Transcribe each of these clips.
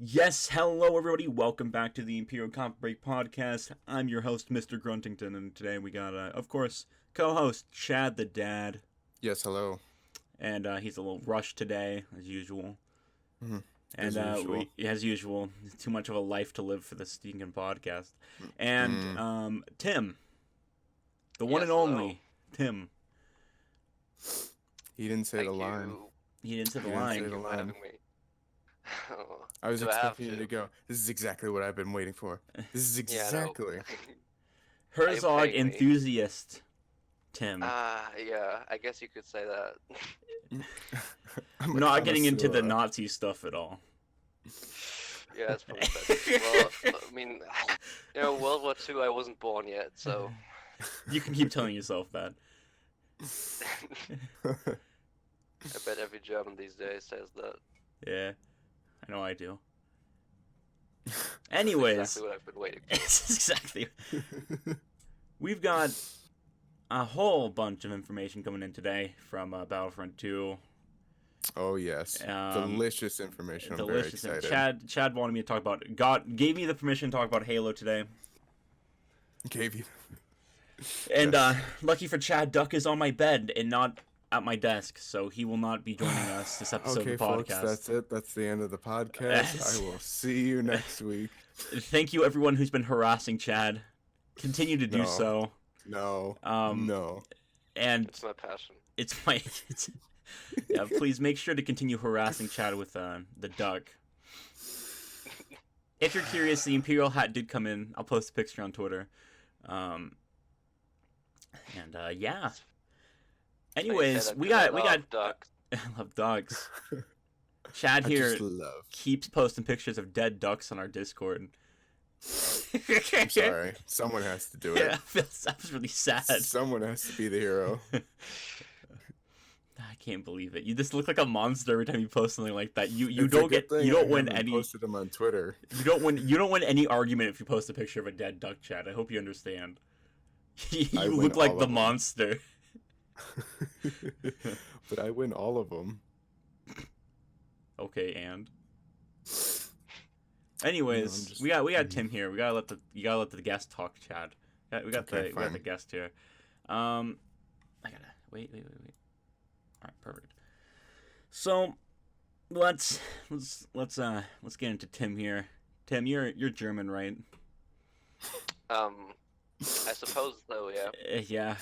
Yes, hello everybody. Welcome back to the Imperial Coffee Break podcast. I'm your host, Mr. Gruntington, and today we got, of course, co-host Chad the Dad, Yes, hello. and he's a little rushed today, as usual. As And usual. as usual, too much of a life to live for this stinking podcast. And Tim, the one Yes, and hello. only Tim. He didn't say the Thank line. you. He didn't say the He didn't say line. Thank the you for line. having me. I was Do I have expecting you to? to go. This is exactly what I've been waiting for. This is Yeah, no. exactly. Herzog paid me. enthusiast, Tim. Yeah, I guess you could say that. I'm a Not getting into the connoisseur. Nazi stuff at all. Yeah, that's probably better. Well, I mean, World War II, I wasn't born yet, so. You can keep telling yourself that. I bet every German these days says that. Yeah, I know I do. That's Anyways, exactly what I've been waiting for. it's exactly. We've got a whole bunch of information coming in today from Battlefront 2. Oh yes, delicious information. I'm very excited. Chad wanted me to talk about. Gave me the permission to talk about Halo today. Gave you. And lucky for Chad, Duck is on my bed and not at my desk, so he will not be joining us this episode Okay, of the folks, podcast. that's it. That's the end of the podcast. I will see you next week. Thank you, everyone who's been harassing Chad. Continue to do No. so. No. No. And It's my passion. Yeah, please make sure to continue harassing Chad with the duck. If you're curious, the Imperial hat did come in. I'll post a picture on Twitter. Yeah. Anyways, we got ducks. I love dogs. Chad I here just love. keeps posting pictures of dead ducks on our Discord. I'm sorry. Someone has to do it. Yeah, that was really sad. Someone has to be the hero. I can't believe it. You just look like a monster every time you post something like that. You It's a don't good get thing you don't I win haven't any Posted them on Twitter. you don't win any argument if you post a picture of a dead duck, Chad. I hope you understand. You win look like all the of them. monster. But I win all of them. Okay, and anyways, just- we got Tim here. You gotta let the guest talk, Chad. We got Okay, we got the fine. guest here. I gotta wait. All right, perfect. So let's get into Tim here. Tim, you're German, right? I suppose though, yeah. Yeah.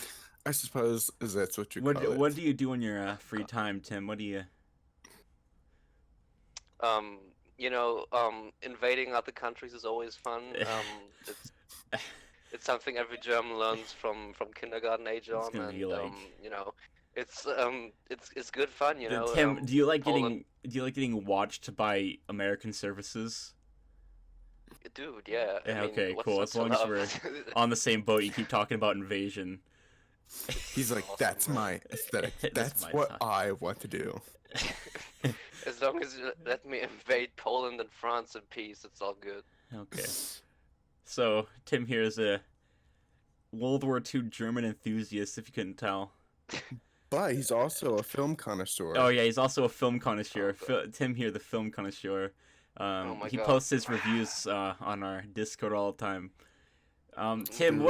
I suppose that's what you call it. What do you do in your free time, Tim? What do you? Invading other countries is always fun. It's something every German learns from kindergarten age on, gonna and be like- it's good fun, you know. Tim, do you like Poland- getting watched by American services? Dude, yeah. Yeah, I mean, okay, what's cool. not As to long as love? we're on the same boat, you keep talking about invasion. He's like, Awesome, that's man. my aesthetic. That's That's my what style." I want to do. As long as you let me invade Poland and France in peace, it's all good. Okay. So Tim here is a World War II German enthusiast, if you couldn't tell. But he's also a film connoisseur. Oh yeah, he's also a film connoisseur. Oh, God. Tim here, the film connoisseur. my He God. posts his reviews on our Discord all the time. Tim, Dude,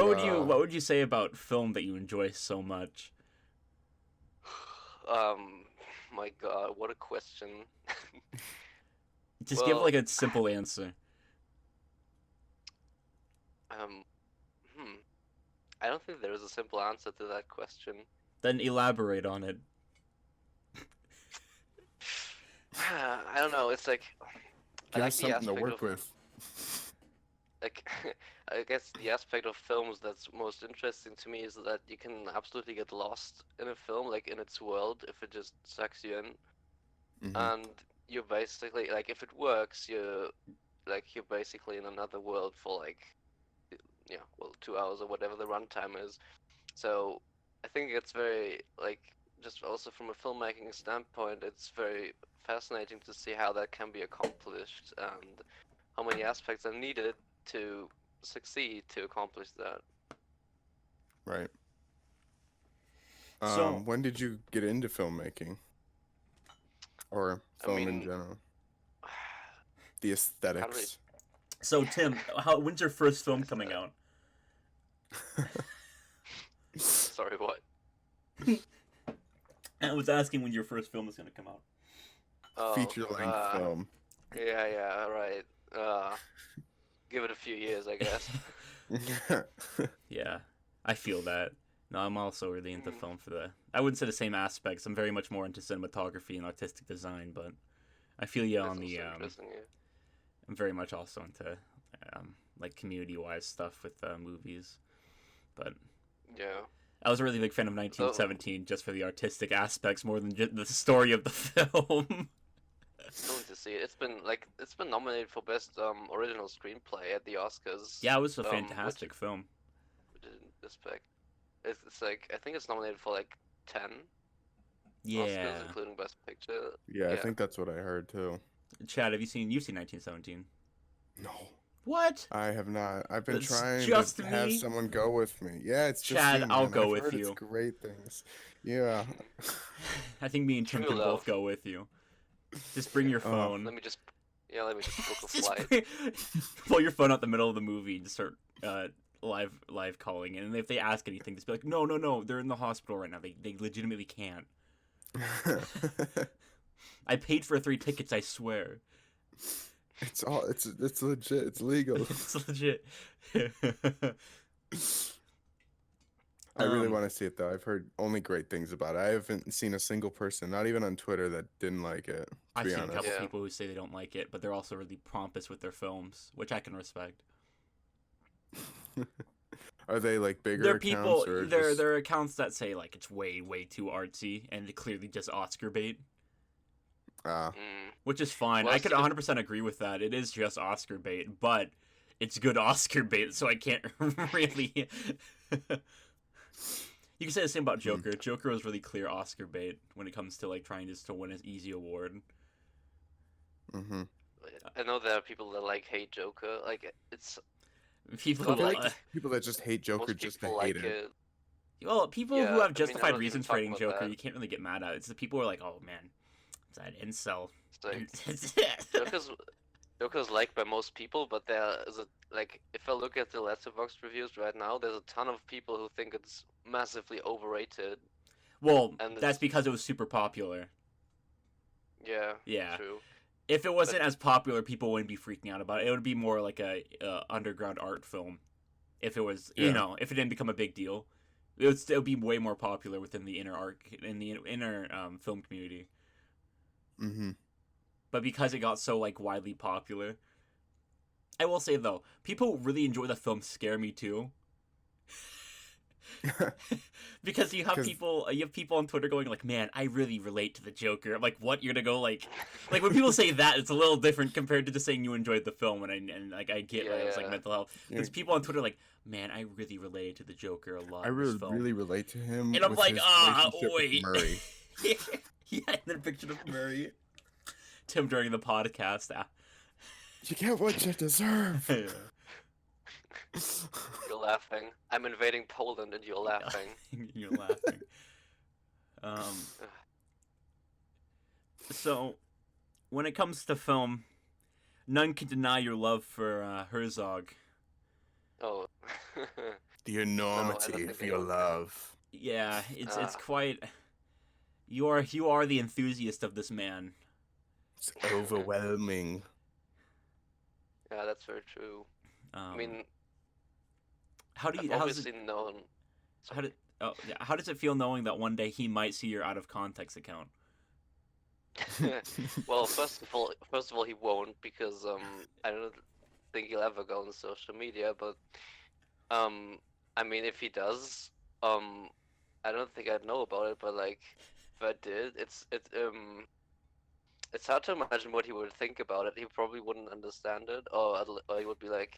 what would you say about film that you enjoy so much? My God, what a question. Just give Well- like a simple answer. Um, I don't think there is a simple answer to that question. Then elaborate on it. I don't know. It's like I Give like us the something to aspect work of with. like I guess the aspect of films that's most interesting to me is that you can absolutely get lost in a film, like in its world, if it just sucks you in. Mhm. And you're basically like, if it works, you're basically in another world for like 2 hours or whatever the runtime is. So I think it's very like, just also from a filmmaking standpoint, it's very fascinating to see how that can be accomplished and how many aspects are needed to succeed to accomplish that. Right. So- When did you get into filmmaking? Or film in mean, general? the aesthetics. So Tim, when's your first film coming out? Sorry, what? I was asking when your first film is going to come out. Oh, Feature-length film. Yeah, right. Give it a few years, I guess. Yeah, I feel that. No, I'm also really into film for I wouldn't say the same aspects. I'm very much more into cinematography and artistic design, but I feel you on the. I'm very much also into like community-wise stuff with movies, but yeah. I was a really big fan of 1917 just for the artistic aspects more than just the story of the film. Going to see it. It's been nominated for best original screenplay at the Oscars. Yeah, it was a fantastic film. Which I didn't expect. It's like I think it's nominated for like 10 yeah. Oscars, including best picture. Yeah, I think that's what I heard too. Chad, you've seen 1917? No. What? I have not. I've been It's trying just to me? have someone go with me. Yeah, it's just Chad, me, I'll man. go I've with heard you. It's great things. Yeah. I think me and Tim can both go with you. Just bring your phone. Let me just book a flight. Pull your phone out the middle of the movie and just start live calling. And if they ask anything, just be like, no, they're in the hospital right now. They legitimately can't. I paid for 3 tickets, I swear. It's legit. It's legal. It's legit. I really want to see it though. I've heard only great things about it. I haven't seen a single person, not even on Twitter, that didn't like it. I've seen a couple people who say they don't like it, but they're also really pompous with their films, which I can respect. Are they like bigger they're accounts? People, they're accounts that say like it's way too artsy and clearly just Oscar bait. Which is fine. Well, I could 100% agree with that. It is just Oscar bait, but it's good Oscar bait, so I can't really. You can say the same about Joker. Joker was really clear Oscar bait when it comes to like trying just to win an easy award. Mm-hmm. I know there are people that like hate Joker. Like it's people that just hate Joker just to hate it. Well, people who have justified reasons for hating Joker, you can't really get mad at. It's the people who are like, oh man, it's that incel. Joker's liked by most people, but there is if I look at the Letterboxd reviews right now, there's a ton of people who think it's massively overrated. Well, that's because it was super popular. Yeah. True. If it wasn't as popular, people wouldn't be freaking out about it. It would be more like a underground art film. If it was, if it didn't become a big deal, it would still be way more popular within the inner film community. Mm-hmm. But because it got so widely popular, I will say though, people who really enjoy the film Scare Me too. Because you have people on Twitter going like, man, I really relate to the Joker. I'm like, what? You're gonna go like when people say that, it's a little different compared to just saying you enjoyed the film. And I get it was mental health. There's people on Twitter like, man, I really related to the Joker a lot. I really relate to him. And I'm like, wait. Murray. Yeah, and then a picture of Murray. Tim during the podcast. You get what you deserve. You're laughing. I'm invading Poland and you're laughing. You're laughing. So, when it comes to film, none can deny your love for Herzog. Oh. The enormity of your love. Yeah, it's quite. You are the enthusiast of this man. It's overwhelming. Yeah, that's very true. I mean, how does it feel knowing that one day he might see your out of context account? Well, first of all, he won't because I don't think he'll ever go on social media. But I mean, if he does, I don't think I'd know about it. But if I did, it's hard to imagine what he would think about it. He probably wouldn't understand it, or he would be like,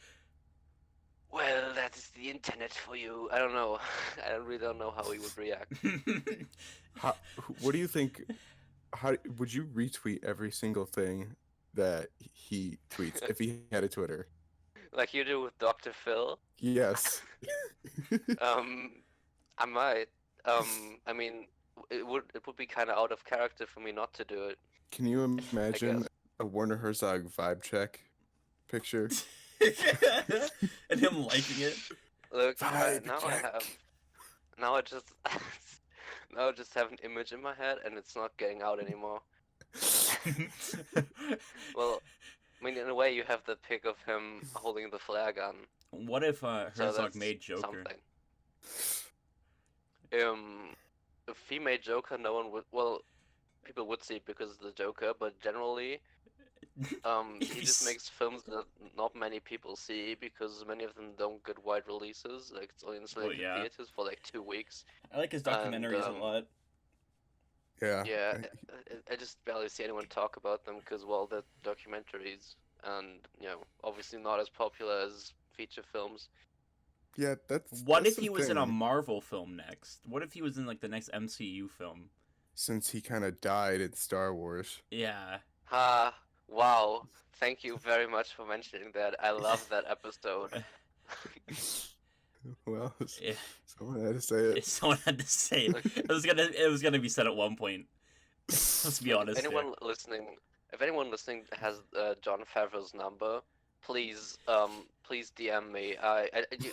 well, that is the internet for you. I don't know. I really don't know how he would react. What do you think? How would you retweet every single thing that he tweets if he had a Twitter? Like you do with Dr. Phil? Yes. I might. I mean, it would be kind of out of character for me not to do it. Can you imagine a Werner Herzog vibe check picture. And him liking it. Look, Vibe now I have. check. Now I just. Now I just have an image in my head, and it's not getting out anymore. Well, I mean, in a way, you have the pic of him holding the flare gun. What if So Herzog that's made Joker? something. If he made Joker, no one would. Well, people would see it because of the Joker, but generally, he just makes films that not many people see because many of them don't get wide releases. Like it's only in selected theaters for like 2 weeks. I like his documentaries a lot. Yeah. Yeah, I just barely see anyone talk about them because, well, they're documentaries and, obviously not as popular as feature films. Yeah, that's. What that's if he was in a Marvel film next? What if he was in like the next MCU film? Since he kind of died in Star Wars. Yeah. Ha! Wow! Thank you very much for mentioning that. I love that episode. Well, Yeah. someone had to say it. Someone had to say it. It was gonna be said at one point. Let's be honest. If anyone listening has John Favreau's number, please DM me.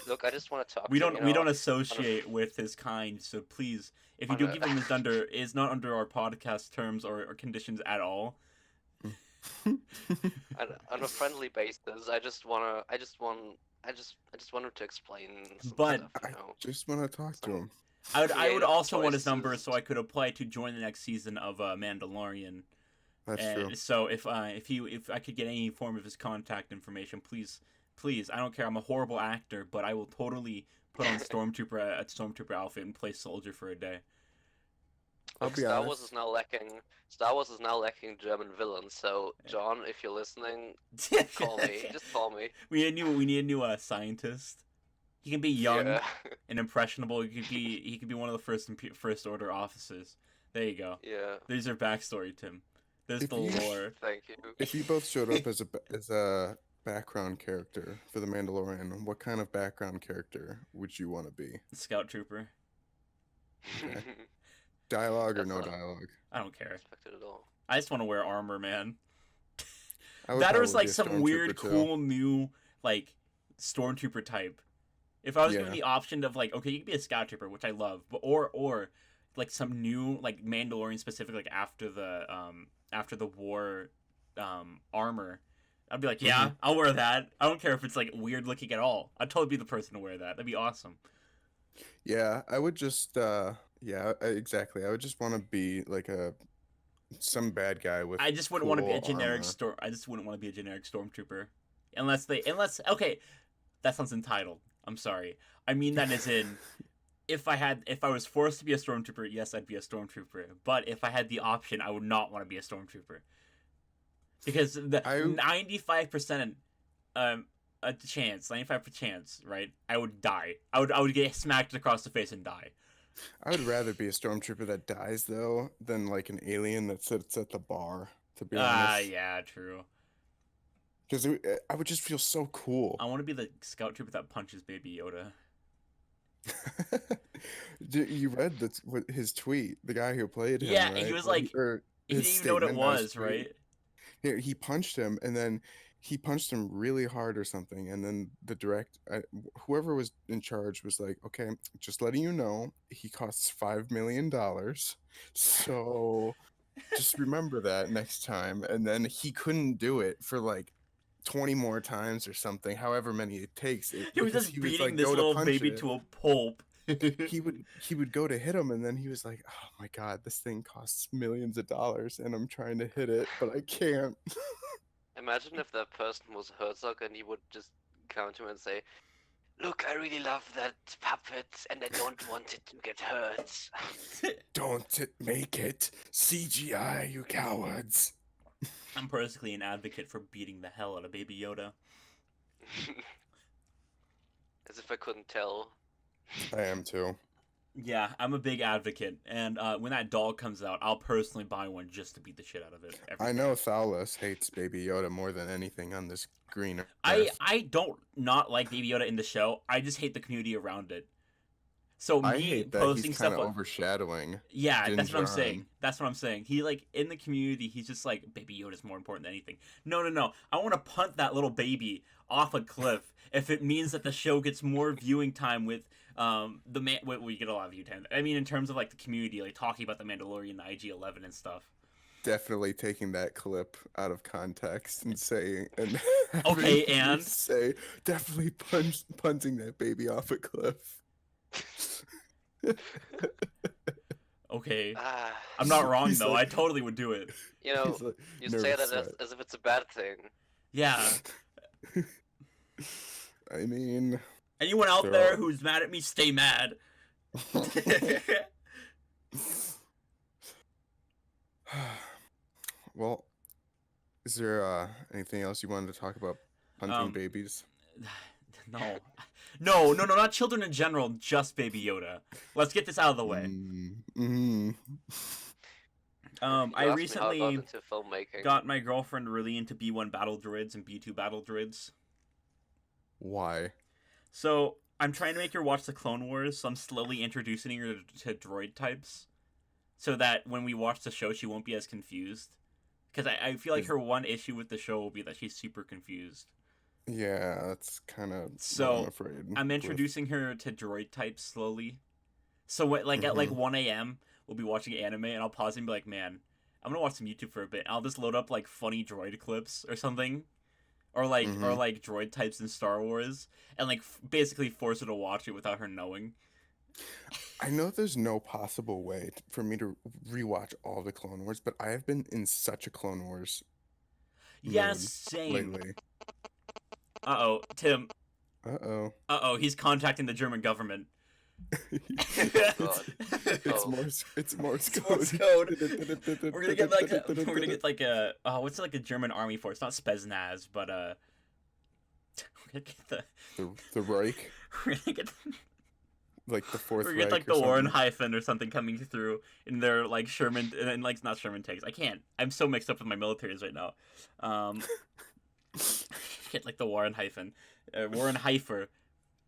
Look, I just want to talk. We to don't him, we don't associate with his kind, so please, if you do give him his number, it's not under our podcast terms or conditions at all. on a friendly basis. I just want him to explain some But stuff, I just want to talk to him. I would also want his number choices. so I could apply to join the next season of Mandalorian. That's true. So if I could get any form of his contact information, please, I don't care. I'm a horrible actor, but I will totally put on a stormtrooper outfit and play soldier for a day. I'll Look, be Star Wars honest. is now lacking. Star Wars is now lacking German villains. So John, if you're listening, call me. Just call me. We need a new scientist. He can be young Yeah. and impressionable. He could be one of the first order officers. There you go. Yeah. There's your backstory, Tim. There's If the you- lore. Thank you. If you both showed up as a background character for the Mandalorian, what kind of background character would you want to be? Scout trooper. Okay. Dialogue or That's no not dialogue? I don't care. expected at all. I just want to wear armor, man. I would That or probably like be a some weird, stormtrooper, too. cool new like stormtrooper type. If I was given Yeah. the option of like, okay, you could be a scout trooper, which I love, but or like some new like Mandalorian specific like after the war armor, I'd be like, yeah, Mhm. I'll wear that. I don't care if it's like weird looking at all. I'd totally be the person to wear that. That'd be awesome. Yeah, I would just exactly. I would just want to be like some bad guy with I just wouldn't want to be a cool generic armor. I just wouldn't want to be a generic stormtrooper, unless okay, that sounds entitled. I'm sorry. I mean that as in, if I was forced to be a stormtrooper, yes, I'd be a stormtrooper. But if I had the option, I would not want to be a stormtrooper, because the 95% a chance, 95% chance, right? I would die. I would get smacked across the face and die. I would rather be a stormtrooper that dies though than like an alien that sits at the bar. To be honest, Yeah, true. because I would just feel so cool. I want to be the scout trooper that punches Baby Yoda. You read his tweet, the guy who played him. Yeah, right? he was like, Or he his didn't even know what it statement on his was, tweet. right? He punched him, and then he punched him really hard or something, and then whoever was in charge was like, okay, just letting you know, he costs $5 million, so just remember that next time. And then he couldn't do it for like 20 more times or something, however many it takes. He was because just he would, beating like, this go to little punch baby it. to a pulp. he would go to hit him, and then he was like, oh my god, this thing costs millions of dollars and I'm trying to hit it but I can't. Imagine if that person was Herzog and he would just come to him and say, "Look, I really love that puppet and I don't want it to get hurt." Don't make it CGI, you cowards. I'm personally an advocate for beating the hell out of Baby Yoda. As if I couldn't tell. I am too. Yeah, I'm a big advocate, and when that doll comes out, I'll personally buy one just to beat the shit out of it. I know Thalos hates Baby Yoda more than anything on this green earth. I don't not like Baby Yoda in the show. I just hate the community around it. So I me hate that posting he's kind stuff of on, overshadowing yeah, Din that's what I'm Djarin. saying. That's what I'm saying. He like in the community, he's just like Baby Yoda's more important than anything. No, no, no. I want to punt that little baby off a cliff if it means that the show gets more viewing time with the man. We get a lot of view time. I mean, in terms of like the community, like talking about the Mandalorian, the IG-11 and stuff. Definitely taking that clip out of context and saying and Okay, having you and say definitely punting that baby off a cliff. okay, Ah, I'm not wrong He's though. like, I totally would do it. you know, he's like you say nervous that as, sweat. as if it's a bad thing. Yeah. I mean, Anyone out they're there all- who's mad at me, stay mad. well, is there anything else you wanted to talk about punting Um, babies? No. No, no, no, not children in general, just Baby Yoda. Let's get this out of the way. Mm-hmm. You I asked me how I got recently into filmmaking. got my girlfriend really into B1 battle droids and B2 battle droids. Why? So, I'm trying to make her watch the Clone Wars, so I'm slowly introducing her to droid types. So that when we watch the show, she won't be as confused. Because I feel like her one issue with the show will be that she's super confused. Yeah, that's kind of So, what I'm afraid. I'm introducing her to droid types slowly. So what, like at like 1 a.m. we'll be watching anime and I'll pause and be like, man, I'm gonna watch some YouTube for a bit. And I'll just load up like funny droid clips or something, or like droid types in Star Wars, and like basically force her to watch it without her knowing. I know there's no possible way for me to rewatch all the Clone Wars, but I have been in such a Clone Wars Yeah, mood same. lately. Tim. Uh-oh. He's contacting the German government. God. It's Oh. Morse. It's Morse Morse code. We're gonna get like a what's like a German army force, not Spetsnaz, but we're gonna get the Reich, we're gonna get like the Fourth we're Reich. gonna get like or the Warren something. hyphen or something coming through in their like Sherman and like not Sherman tanks. I can't. I'm so mixed up with my militaries right now. Get like the Warren hyphen, Warren Heifer.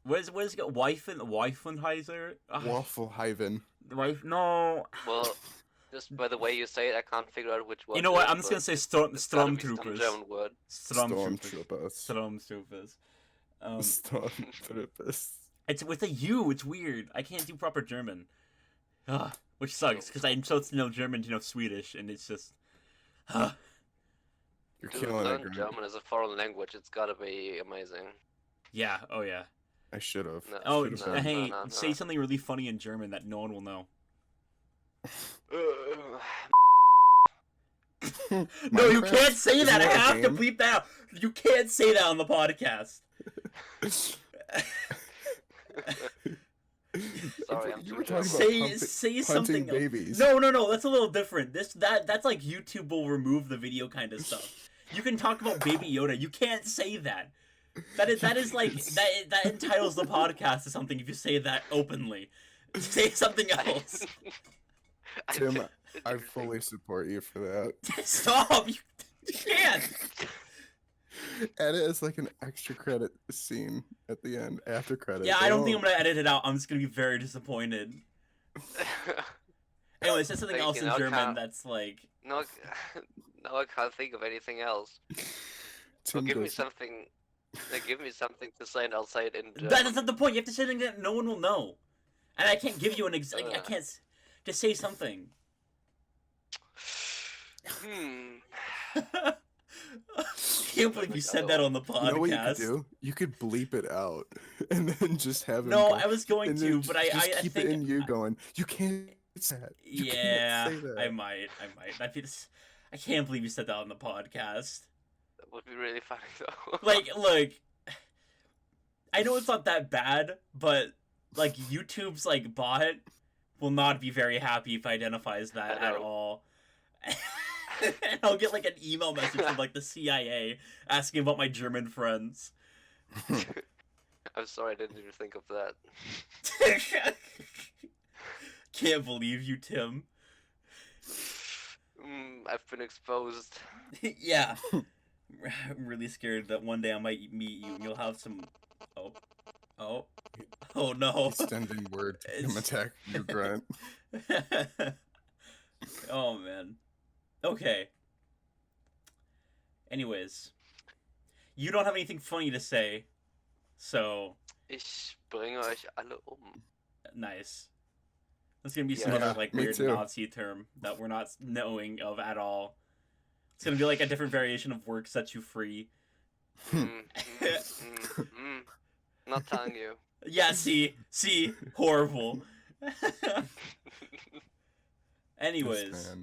What is it? Weifenheiser? Wafflehaven. Right? No. Well, just by the way you say it, I can't figure out which one. You know it what? is, I'm just but gonna say it's gotta be some stormtroopers. German word. Stormtroopers. Stormtroopers. Stormtroopers. Stormtroopers. It's with a U. It's weird. I can't do proper German. Ugh, which sucks because I'm supposed to know German to know Swedish, and it's just. You're To killing learn it, Grant. German as a foreign language, it's gotta be amazing. Yeah. Oh yeah. I should have. No. Oh, Should've no, done. hey, no, no. say something really funny in German that no one will know. No, you Minecraft? can't say Isn't that. I that a have to game? bleep that out. You can't say that on the podcast. Sorry, I'm You too were talking German. about Say punting something else. babies. No, that's a little different. That's like YouTube will remove the video kind of stuff. You can talk about Baby Yoda. You can't say that. That is like that entitles the podcast to something if you say that openly. Say something else. Tim, I fully support you for that. Stop! You can't. Add it as like an extra credit scene at the end, after credit. Yeah, I don't think I'm gonna edit it out. I'm just gonna be very disappointed. Anyway, say something Thank else you, in now I German can't- that's like. No, now I can't think of anything else. Tim Give me does- something. Give me something to say, and I'll say it in German. That's not the point. You have to say something that no one will know, and I can't give you an I Ugh. can't just say something. Can't believe you said that on the podcast. You know what you could do? You could bleep it out and then just have him No, go- I was going and to, then but just I keep think it in you going. You can't say that. You yeah, can't say that. I might. I can't believe you said that on the podcast. That would be really funny though. Like, look, I know it's not that bad, but like YouTube's like bot will not be very happy if it identifies that I at know. all. And I'll get like an email message from like the CIA asking about my German friends. I'm sorry, I didn't even think of that. Can't believe you, Tim. I've been exposed. Yeah. I'm really scared that one day I might meet you and you'll have some. Oh. Oh no. He's sending word to him It's- attack you, Grunt. Oh man. Okay. Anyways, you don't have anything funny to say, so Ich bringe euch alle nice. That's gonna be some Yeah. other Yeah, like me weird too. Nazi term that we're not knowing of at all. It's gonna be like a different variation of work sets you free. Not telling you. Yeah, see, horrible. Anyways, This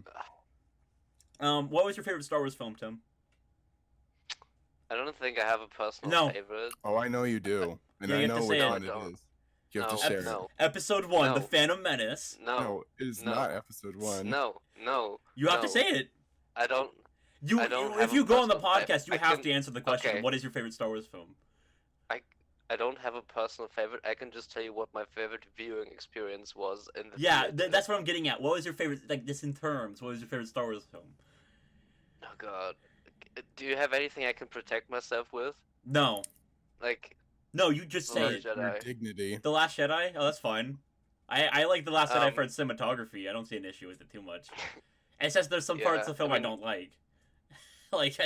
man. what was your favorite Star Wars film, Tim? I don't think I have a personal No. favorite. Oh, I know you do, and Yeah, I you have to know say which it. one No, I it don't. is. You have No, to share it. no, Episode 1, The No. Phantom Menace. no, it is No. not episode 1. no. You have to No. say it. I don't. You, I don't if have you a go on the personal podcast, you I have can- to answer the question. okay. What is your favorite Star Wars film? I don't have a personal favorite. I can just tell you what my favorite viewing experience was in the Yeah, theater. that's what I'm getting at. What was your favorite, like, just in terms, what was your favorite Star Wars film? Oh god. Do you have anything I can protect myself with? No. Like No, you just The say Last it. Jedi. Your dignity. The Last Jedi? Oh, that's fine. I like The Last Jedi Um, for its cinematography. I don't see an issue with it too much. It's just there's some parts Yeah, of the film I I mean- don't like. Like,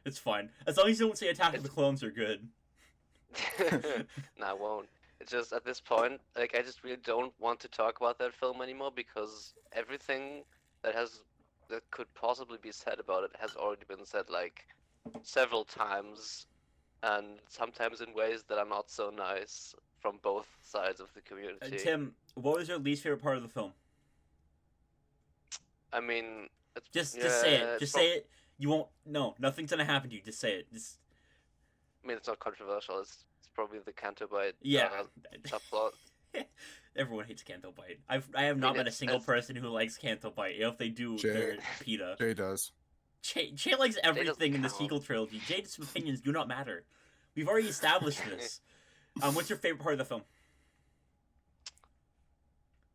it's fine. As long as you don't say Attack of the Clones are good. No, I won't. It's just at this point, like I just really don't want to talk about that film anymore because everything that could possibly be said about it has already been said like several times, and sometimes in ways that are not so nice from both sides of the community. Tim, what was your least favorite part of the film? I mean, it's Just say it. it's Just prob- say it. You won't. No, nothing's gonna happen to you. Just say it. Just I mean, it's not controversial. It's probably the Canto Bite yeah. subplot. Everyone hates Canto Bite. I have not mean, met a it's- single it's- person who likes Canto Bite. If they do, Jay- they're PETA. Jay does. Jay likes everything in the count. sequel trilogy. Jay's opinions do not matter. We've already established this. What's your favorite part of the film?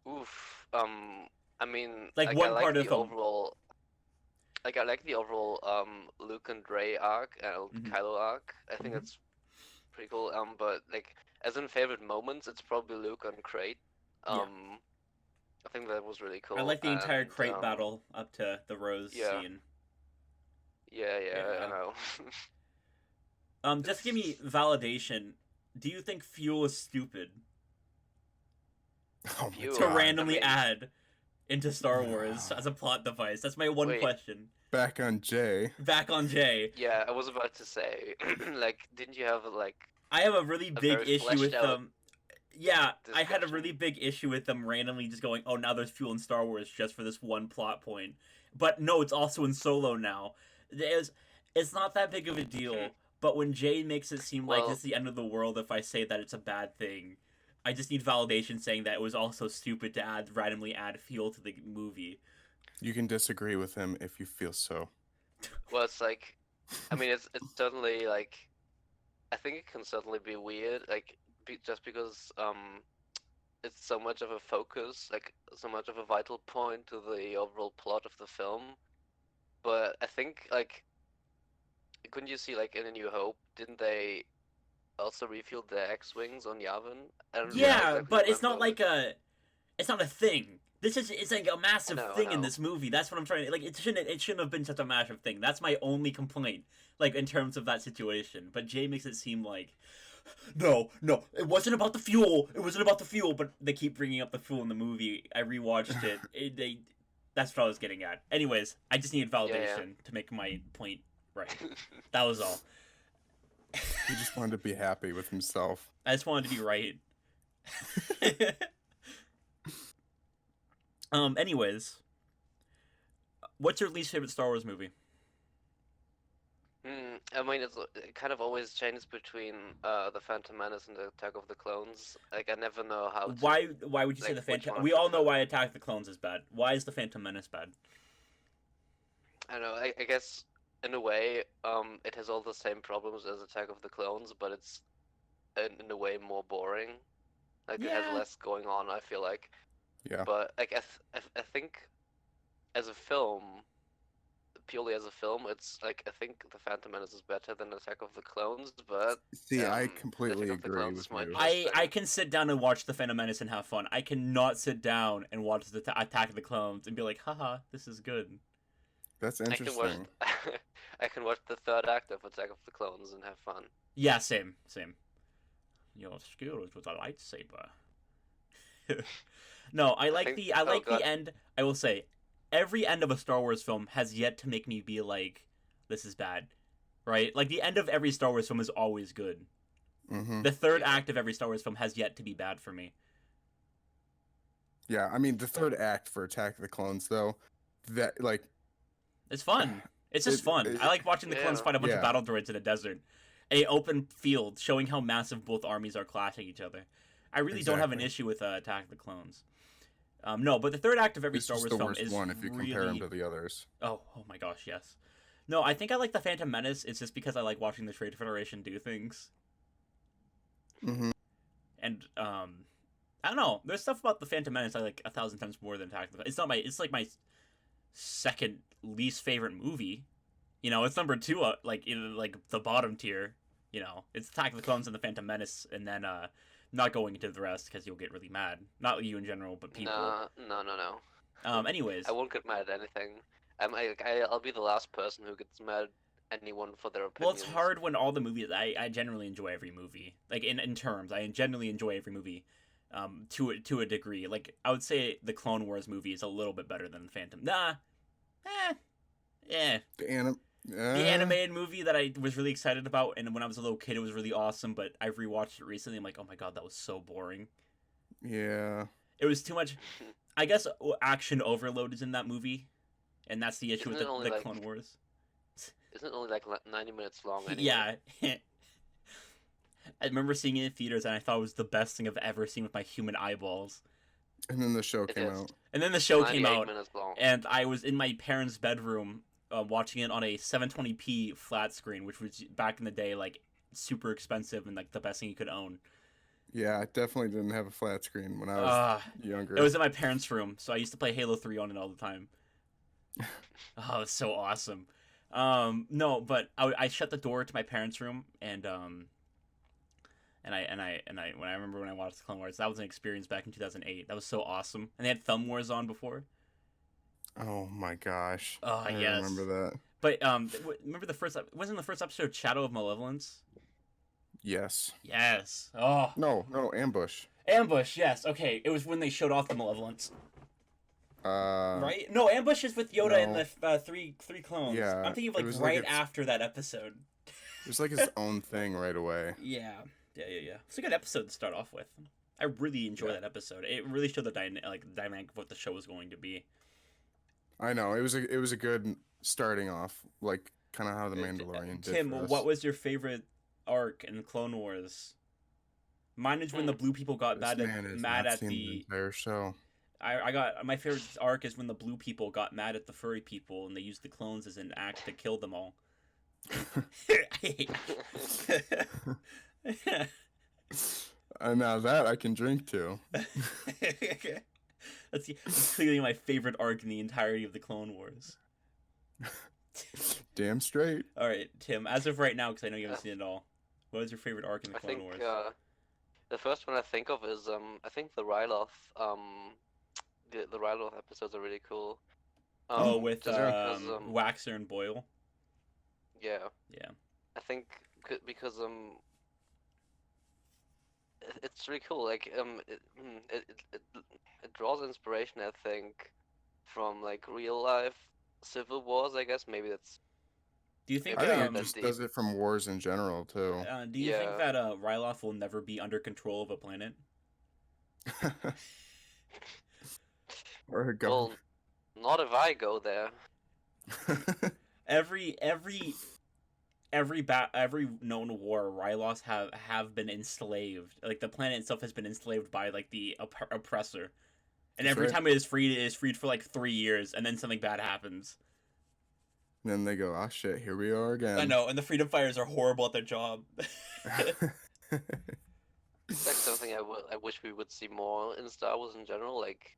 Oof. I mean, Like, I one like part of the the film. overall. Like I like the overall Luke and Rey arc and Mhm. Kylo arc. I think Mhm. that's pretty cool. But like as in favorite moments, it's probably Luke and Crate. Yeah. I think that was really cool. I like the entire and, crate battle up to the Rose yeah. scene. Yeah, Yeah. I know. Just give me validation. Do you think fuel is stupid Oh my Fuel. to Yeah, I randomly mean- add into Star Wars as a plot device? That's my one Wait. question. Back on Jay. Back on Jay. Yeah, I was about to say, like, didn't you have like? I have a really big very issue with fleshed out them. Yeah, I had a discussion. really big issue with them randomly just going, oh, now there's fuel in Star Wars just for this one plot point. But no, it's also in Solo now. It's not that big of a deal, but when Jay makes it seem like Well- it's the end of the world if I say that it's a bad thing, I just need validation saying that it was also stupid to randomly add fuel to the movie. You can disagree with him if you feel so. Well, it's like, I mean, it's certainly like, I think it can certainly be weird, like, just because it's so much of a focus, like, so much of a vital point to the overall plot of the film. But I think, like, couldn't you see, like, in A New Hope, didn't they also refuel the X-wings on Yavin? I don't really Yeah, exactly but it's not remember, like it's not a thing. It's like a massive I thing in know. this movie. That's what I'm trying to like. It shouldn't have been such a massive thing. That's my only complaint, like in terms of that situation. But Jay makes it seem like, no, it wasn't about the fuel. It wasn't about the fuel. But they keep bringing up the fuel in the movie. I rewatched it. That's what I was getting at. Anyways, I just needed validation to make my point right. That was all. He just wanted to be happy with himself. I just wanted to be right. Anyways, what's your least favorite Star Wars movie? I mean, it kind of always changes between the Phantom Menace and the Attack of the Clones. Like, I never know how to. Why would you say like, the which Phantom? one We I all know prefer. why Attack of the Clones is bad. Why is the Phantom Menace bad? I don't know. I guess in a way, it has all the same problems as Attack of the Clones, but it's in a way more boring. Like, it Yeah. has less going on. I feel like, Yeah. but like I think as a film, purely as a film, it's like I think The Phantom Menace is better than Attack of the Clones, but See, I Attack completely of the agree Clones with is more you. interesting. I can sit down and watch The Phantom Menace and have fun. I cannot sit down and watch the Attack of the Clones and be like, haha, this is good. That's I can watch interesting. I can watch the third act of Attack of the Clones and have fun. Yeah, same. Your skill is with a lightsaber. No, I like think- I oh, like God. the end. I will say, every end of a Star Wars film has yet to make me be like, this is bad, right? Like the end of every Star Wars film is always good. Hmm. The third Yeah. act of every Star Wars film has yet to be bad for me. Yeah, I mean the third act for Attack of the Clones, though, that like It's fun. It's just fun. I like watching the clones Yeah. fight a bunch of Yeah. battle droids in a desert, a open field, showing how massive both armies are clashing each other. I really don't have an Exactly. issue with Attack of the Clones. No, but the third act of every it's Star just Wars the film worst is one if you really... compare them to the others. Oh my gosh, yes. No, I think I like the Phantom Menace. It's just because I like watching the Trade Federation do things, Hmm. and I don't know. There's stuff about the Phantom Menace I like 1,000 times more than Attack of the... It's not my... It's like my second least favorite movie. You know, it's number 2, like in like the bottom tier. You know, it's Attack of the Clones and the Phantom Menace, and then not going into the rest because you'll get really mad. Not you in general, but people. No. Anyways, I won't get mad at anything. I'll be the last person who gets mad at anyone for their well, opinions. it's hard when all the movies. I generally enjoy every movie. Like in terms, I generally enjoy every movie. To a degree. Like I would say the Clone Wars movie is a little bit better than the Phantom. Yeah. The animated movie that I was really excited about, and when I was a little kid, it was really awesome. But I've rewatched it recently. I'm like, oh my god, that was so boring. Yeah. It was too much. I guess action overload is in that movie, and that's the issue with Isn't it only the like- Clone Wars. Isn't it only like 90 minutes long anyway? Yeah. I remember seeing it in theaters, and I thought it was the best thing I've ever seen with my human eyeballs. And then the show It came is. out. And then the show 98 came out, minutes long. and I was in my parents' bedroom watching it on a 720p flat screen, which was back in the day like super expensive and like the best thing you could own. Yeah, I definitely didn't have a flat screen when I was younger. It was in my parents' room, so I used to play Halo 3 on it all the time. Oh, it was so awesome. No, but I shut the door to my parents' room, and when I remember when I watched the Clone Wars, that was an experience back in 2008. That was so awesome, and they had Thumb Wars on before. Oh my gosh. Oh, I yes. remember that. But remember wasn't the first episode Shadow of Malevolence? Yes. Yes. Oh, No, Ambush. Ambush. Yes. Okay, it was when they showed off the Malevolence, Right? right? No, Ambush is with Yoda and no. the three clones. Yeah, I'm thinking of it like was right like it's- after that episode. It was like his own thing right away. Yeah. It's a good episode to start off with. I really enjoyed Yeah. that episode. It really showed the dynamic of what the show was going to be. I know. It was a good starting off, like kind of how the Mandalorian did. Tim, for us. what was your favorite arc in Clone Wars? Mine is when the blue people got This man has mad not at seen the. entire show. I got my favorite arc is when the blue people got mad at the furry people and they used the clones as an act to kill them all. And now that I can drink to. That's clearly my favorite arc in the entirety of the Clone Wars. Damn straight. All right, Tim. As of right now, because I know you haven't seen it all, what was your favorite arc in the I Clone think Wars? the first one I think of is I think the Ryloth the Ryloth episodes are really cool. With just because, Waxer and Boyle. yeah, Yeah. I think because it's really cool. Like it draws inspiration, I think, from like real life civil wars. I guess maybe that's Do you think? I think Yeah, it that's just deep. does it from wars in general too. Do you think Yeah. that Ryloth will never be under control of a planet? Or a well, gun. not if I go there. Every known war, Ryloths have been enslaved. Like the planet itself has been enslaved by like the oppressor, and That's every right. time it is freed for like 3 years, and then something bad happens. Then they go, "Ah, shit, here we are again." I know, and the freedom fighters are horrible at their job. It's like something I wish we would see more in Star Wars in general, like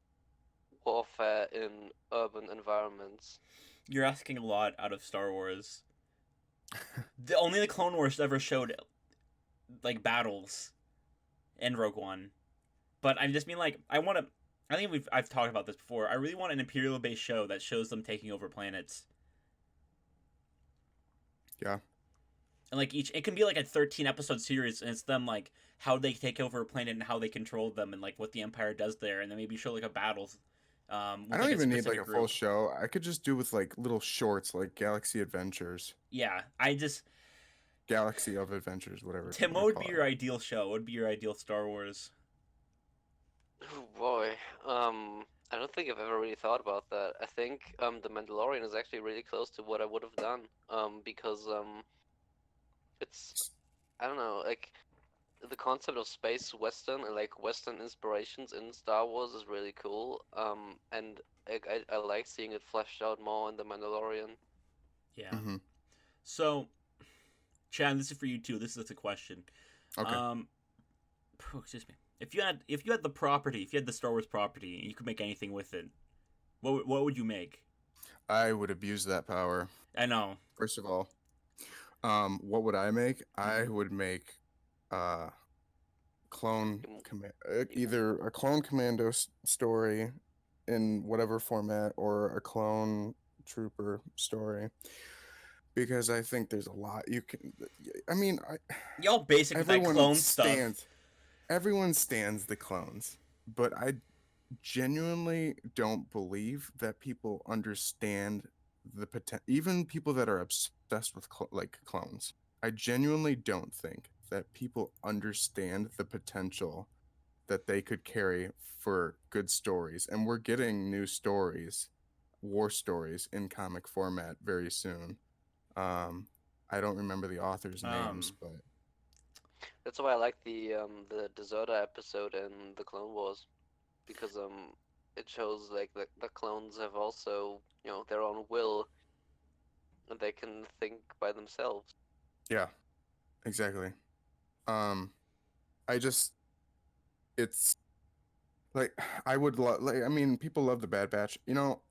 warfare in urban environments. You're asking a lot out of Star Wars. Only the Clone Wars ever showed like battles in Rogue One. But I just mean like I want to. I think I've talked about this before. I really want an Imperial based show that shows them taking over planets. Yeah. And like it can be like a 13 episode series, and it's them like how they take over a planet and how they control them, and like what the Empire does there, and then maybe show like a battle. With, I don't like, a even need like specific a full group. show. I could just do with like little shorts, like Galaxy Adventures, Yeah, Galaxy of Adventures, whatever you Tim, what want to would call be it. your ideal show? What would be your ideal Star Wars? Oh boy. I don't think I've ever really thought about that. I think The Mandalorian is actually really close to what I would have done. Because it's I don't know, like the concept of space western and like western inspirations in Star Wars is really cool. And like, I like seeing it fleshed out more in The Mandalorian. Yeah. Hmm. So, Chad, this is for you too. This is a question. Okay. Excuse me. If you had the property, if you had the Star Wars property, and you could make anything with it, what would you make? I would abuse that power. I know. First of all, what would I make? I would make either a clone commando story in whatever format or a clone trooper story, because I think there's a lot you can. I mean, Y'all basic with that everyone clone stuff. everyone stands the clones, but I genuinely don't believe that people understand the potential. Even people that are obsessed with like clones, I genuinely don't think that people understand the potential that they could carry for good stories. And we're getting new stories, war stories in comic format very soon. I don't remember the authors' names, but That's why I like the Deserter episode in the Clone Wars, because it shows like the clones have also, you know, their own will and they can think by themselves. yeah, exactly. Um, I just it's like I would love. Like, I mean, people love the Bad Batch. You know,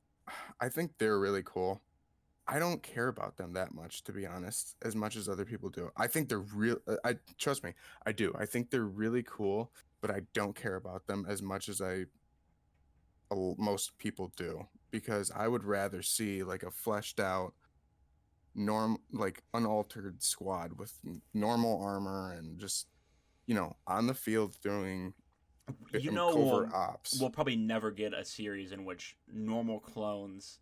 I think they're really cool. I don't care about them that much, to be honest, as much as other people do. I think they're real. I trust me, I do. I think they're really cool, but I don't care about them as much as most people do, because I would rather see like a fleshed out like unaltered squad with normal armor and just on the field doing You know, covert ops. we'll probably never get a series in which normal clones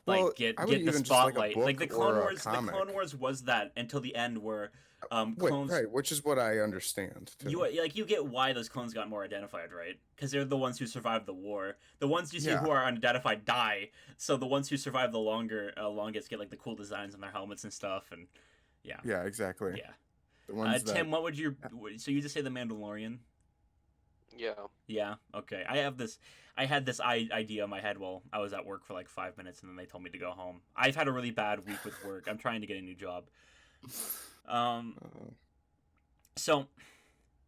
Well, get I would the even just like a spotlight. Like book the Clone or a Wars, the comic. Clone Wars was that until the end, where Wait, clones. right, which is what I understand too. You get why those clones got more identified, right? Because they're the ones who survived the war. The ones you see Yeah. who are unidentified die. So the ones who survive the longest get like the cool designs on their helmets and stuff. And yeah, Yeah, exactly. yeah. The ones that Tim, what would you? So you just say the Mandalorian? Yeah. Yeah. Okay. I had this idea in my head while I was at work for like 5 minutes, and then they told me to go home. I've had a really bad week with work. I'm trying to get a new job. So,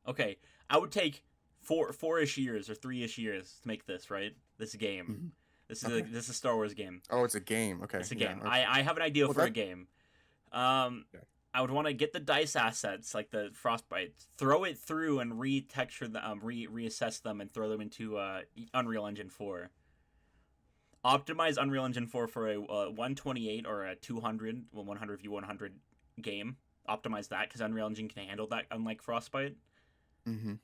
okay, I would take four-ish years or 3-ish years to make this, right? This game. Mhm. This is Okay. this is a Star Wars game. Oh, it's a game. Okay. It's a yeah, game. okay. I have an idea Well, for a that- game. Okay. I would want to get the dice assets like the Frostbite, throw it through and retexture them, reassess them, and throw them into Unreal Engine 4. Optimize Unreal Engine 4 for a 128 or a 200, 100v100 game. Optimize that because Unreal Engine can handle that, unlike Frostbite. Mm-hmm.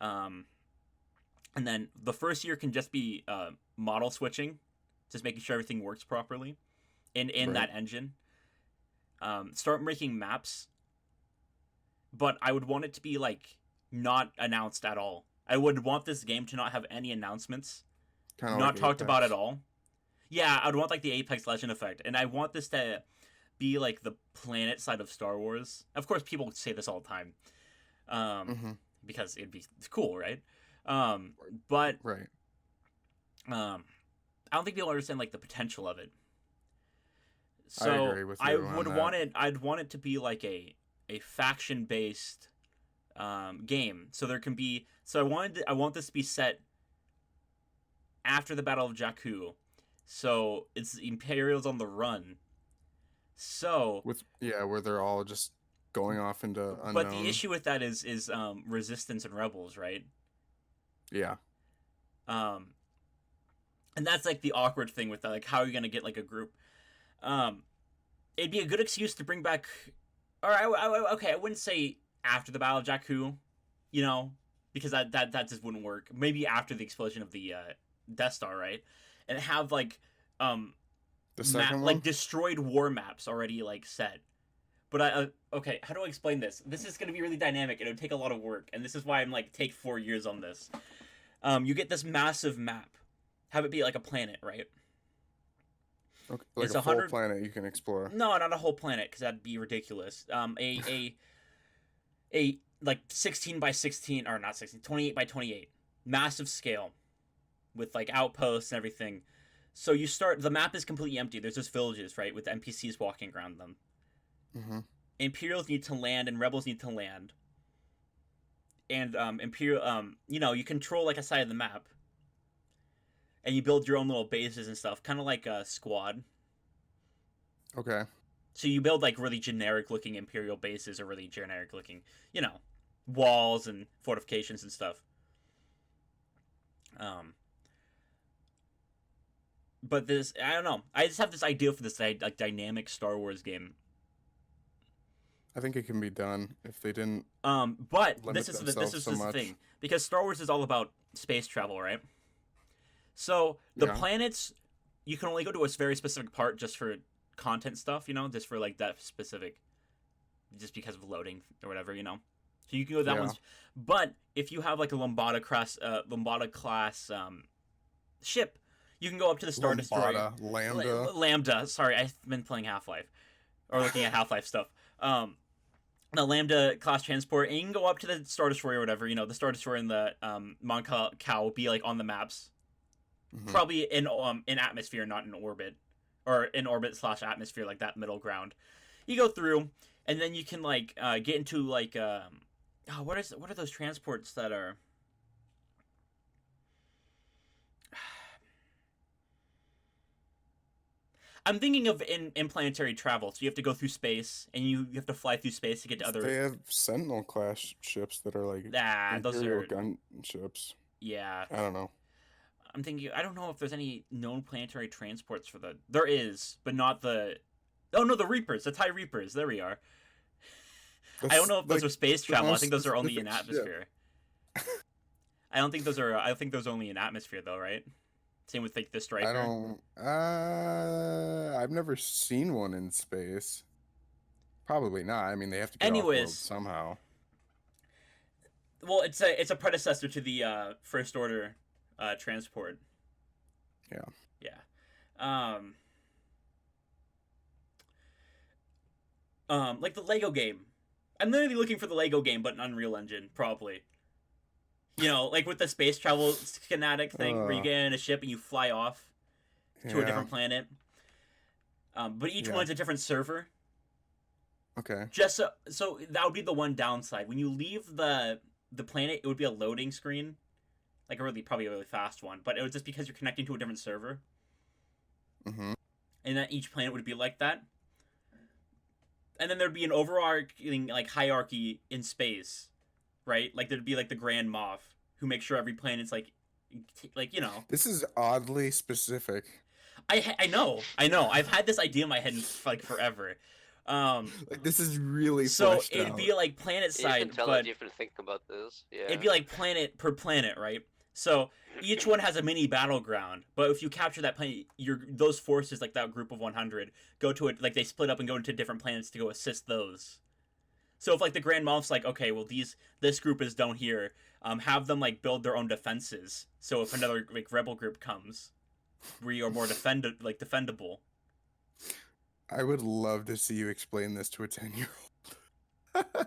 And then the first year can just be model switching, just making sure everything works properly in Right. that engine. Start making maps, but I would want it to be like not announced at all. I would want this game to not have any announcements, Kind of not like talked about Apex. at all. Yeah, I'd want like the Apex Legend effect, and I want this to be like the planet side of Star Wars. Of course, people say this all the time, Mm-hmm. because it's cool, right? But Right. I don't think people understand like the potential of it. I So agree with I you on would that. want it. I'd want it to be like a faction based game. So there can be. So I want this to be set after the Battle of Jakku, So it's the Imperials on the run. So, where they're all just going off into unknown. but the issue with that is resistance and rebels, right? Yeah. And that's like the awkward thing with that. Like, how are you gonna get like a group? It'd be a good excuse to bring back. Or okay, I wouldn't say after the Battle of Jakku, you know, because that just wouldn't work. Maybe after the explosion of the Death Star, right? And have like The second one? like destroyed war maps already like set. But okay, how do I explain this? This is gonna be really dynamic and it would take a lot of work, and this is why I'm like take 4 years on this. You get this massive map, have it be like a planet, right? Okay, like it's a full 100 planet you can explore. No, not a whole planet, because that'd be ridiculous. A like 16 by 16, or not 16, 28 by 28, massive scale, with like outposts and everything. So you start. The map is completely empty. There's just villages, right, with NPCs walking around them. Mm-hmm. Imperials need to land and rebels need to land. And you control like a side of the map. And you build your own little bases and stuff, kind of like a squad. Okay. So you build like really generic looking Imperial bases, or really generic looking, walls and fortifications and stuff. But this, I don't know. I just have this idea for this like dynamic Star Wars game. I think it can be done if they didn't. But limit this is themselves so the much. thing, because Star Wars is all about space travel, right? So the Yeah. planets, you can only go to a very specific part just for content stuff, just for like that specific, just because of loading or whatever, So you can go that Yeah. one. But if you have like a Lambda class ship, you can go up to the Star Destroyer. Lambda. Lambda. Sorry, I've been playing Half-Life, or looking at Half-Life stuff. The Lambda class transport, and you can go up to the Star Destroyer or whatever. The Star Destroyer and the Mon Cal will be like on the maps. Mhm. Probably in atmosphere, not in orbit, or in orbit / atmosphere, like that middle ground. You go through, and then you can like get into like what are those transports that are? I'm thinking of in planetary travel, so you have to go through space, and you have to fly through space to get to other. They have Sentinel class ships that are like Those Imperial are gunships. yeah. I don't know. I'm thinking. I don't know if there's any known planetary transports for the. There is, but not the. Oh no, the Reapers, the TIE Reapers. There we are. I don't know if those are space travel. I think those are only in atmosphere. I don't think those are. I think those are only in atmosphere, though, right? Same with like the Striker. I don't. I've never seen one in space. Probably not. I mean, they have to get off-world Anyways. somehow. Well, it's a predecessor to the First Order transport. Yeah. Yeah. Like the Lego game. I'm literally looking for the Lego game, but an Unreal Engine, probably. Like with the space travel schematic thing, where you get in a ship and you fly off to a different planet. But each one's a different server. Okay. Just so that would be the one downside. When you leave the planet, it would be a loading screen, like probably a really fast one. But it was just because you're connecting to a different server. Mm-hmm. And that each planet would be like that. And then there'd be an overarching like hierarchy in space, right? Like there'd be like the Grand Moff, who makes sure every planet's like. This is oddly specific. I know. I've had this idea in my head for like forever. This is really so fleshed it'd out. be like planet side, you can tell but that you've been thinking about this. Yeah. it'd be like planet per planet, right? So each one has a mini battleground, but if you capture that planet, those forces, like that group of 100, go to it, like they split up and go into different planets to go assist those. So if like the Grand Moff's like, okay, well this group is down here, have them build their own defenses. So if another rebel group comes, we are more defendable. I would love to see you explain this to a 10-year-old.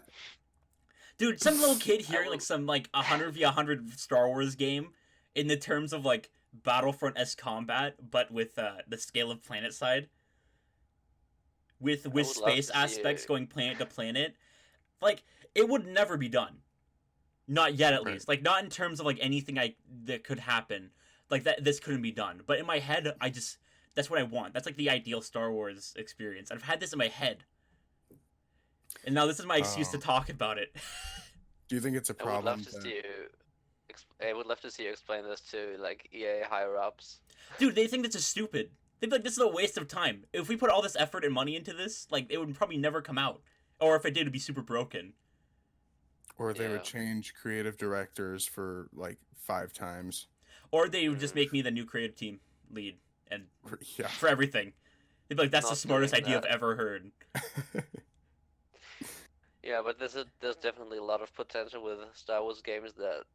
Dude, some little kid hearing some 100 v 100 Star Wars game in the terms of Battlefront-esque combat, but with the scale of planet side, with space aspects going planet to planet, it would never be done. Not yet, at least. Not in terms of anything that could happen. That this couldn't be done. But in my head, That's what I want. That's like the ideal Star Wars experience. I've had this in my head, and now this is my excuse to talk about it. Do you think it's a I would love problem to that see you. I would love to see you explain this to like EA higher ups. Dude, they think this is stupid. They'd be like, this is a waste of time. If we put all this effort and money into this, like, it would probably never come out. Or if it did, it'd be super broken. or they Yeah. would change creative directors for like 5 times? Or they would just make me the new creative team lead and Yeah. for everything. They'd be like, that's the Not smartest doing idea I've that. ever heard. Yeah, but there's definitely a lot of potential with Star Wars games that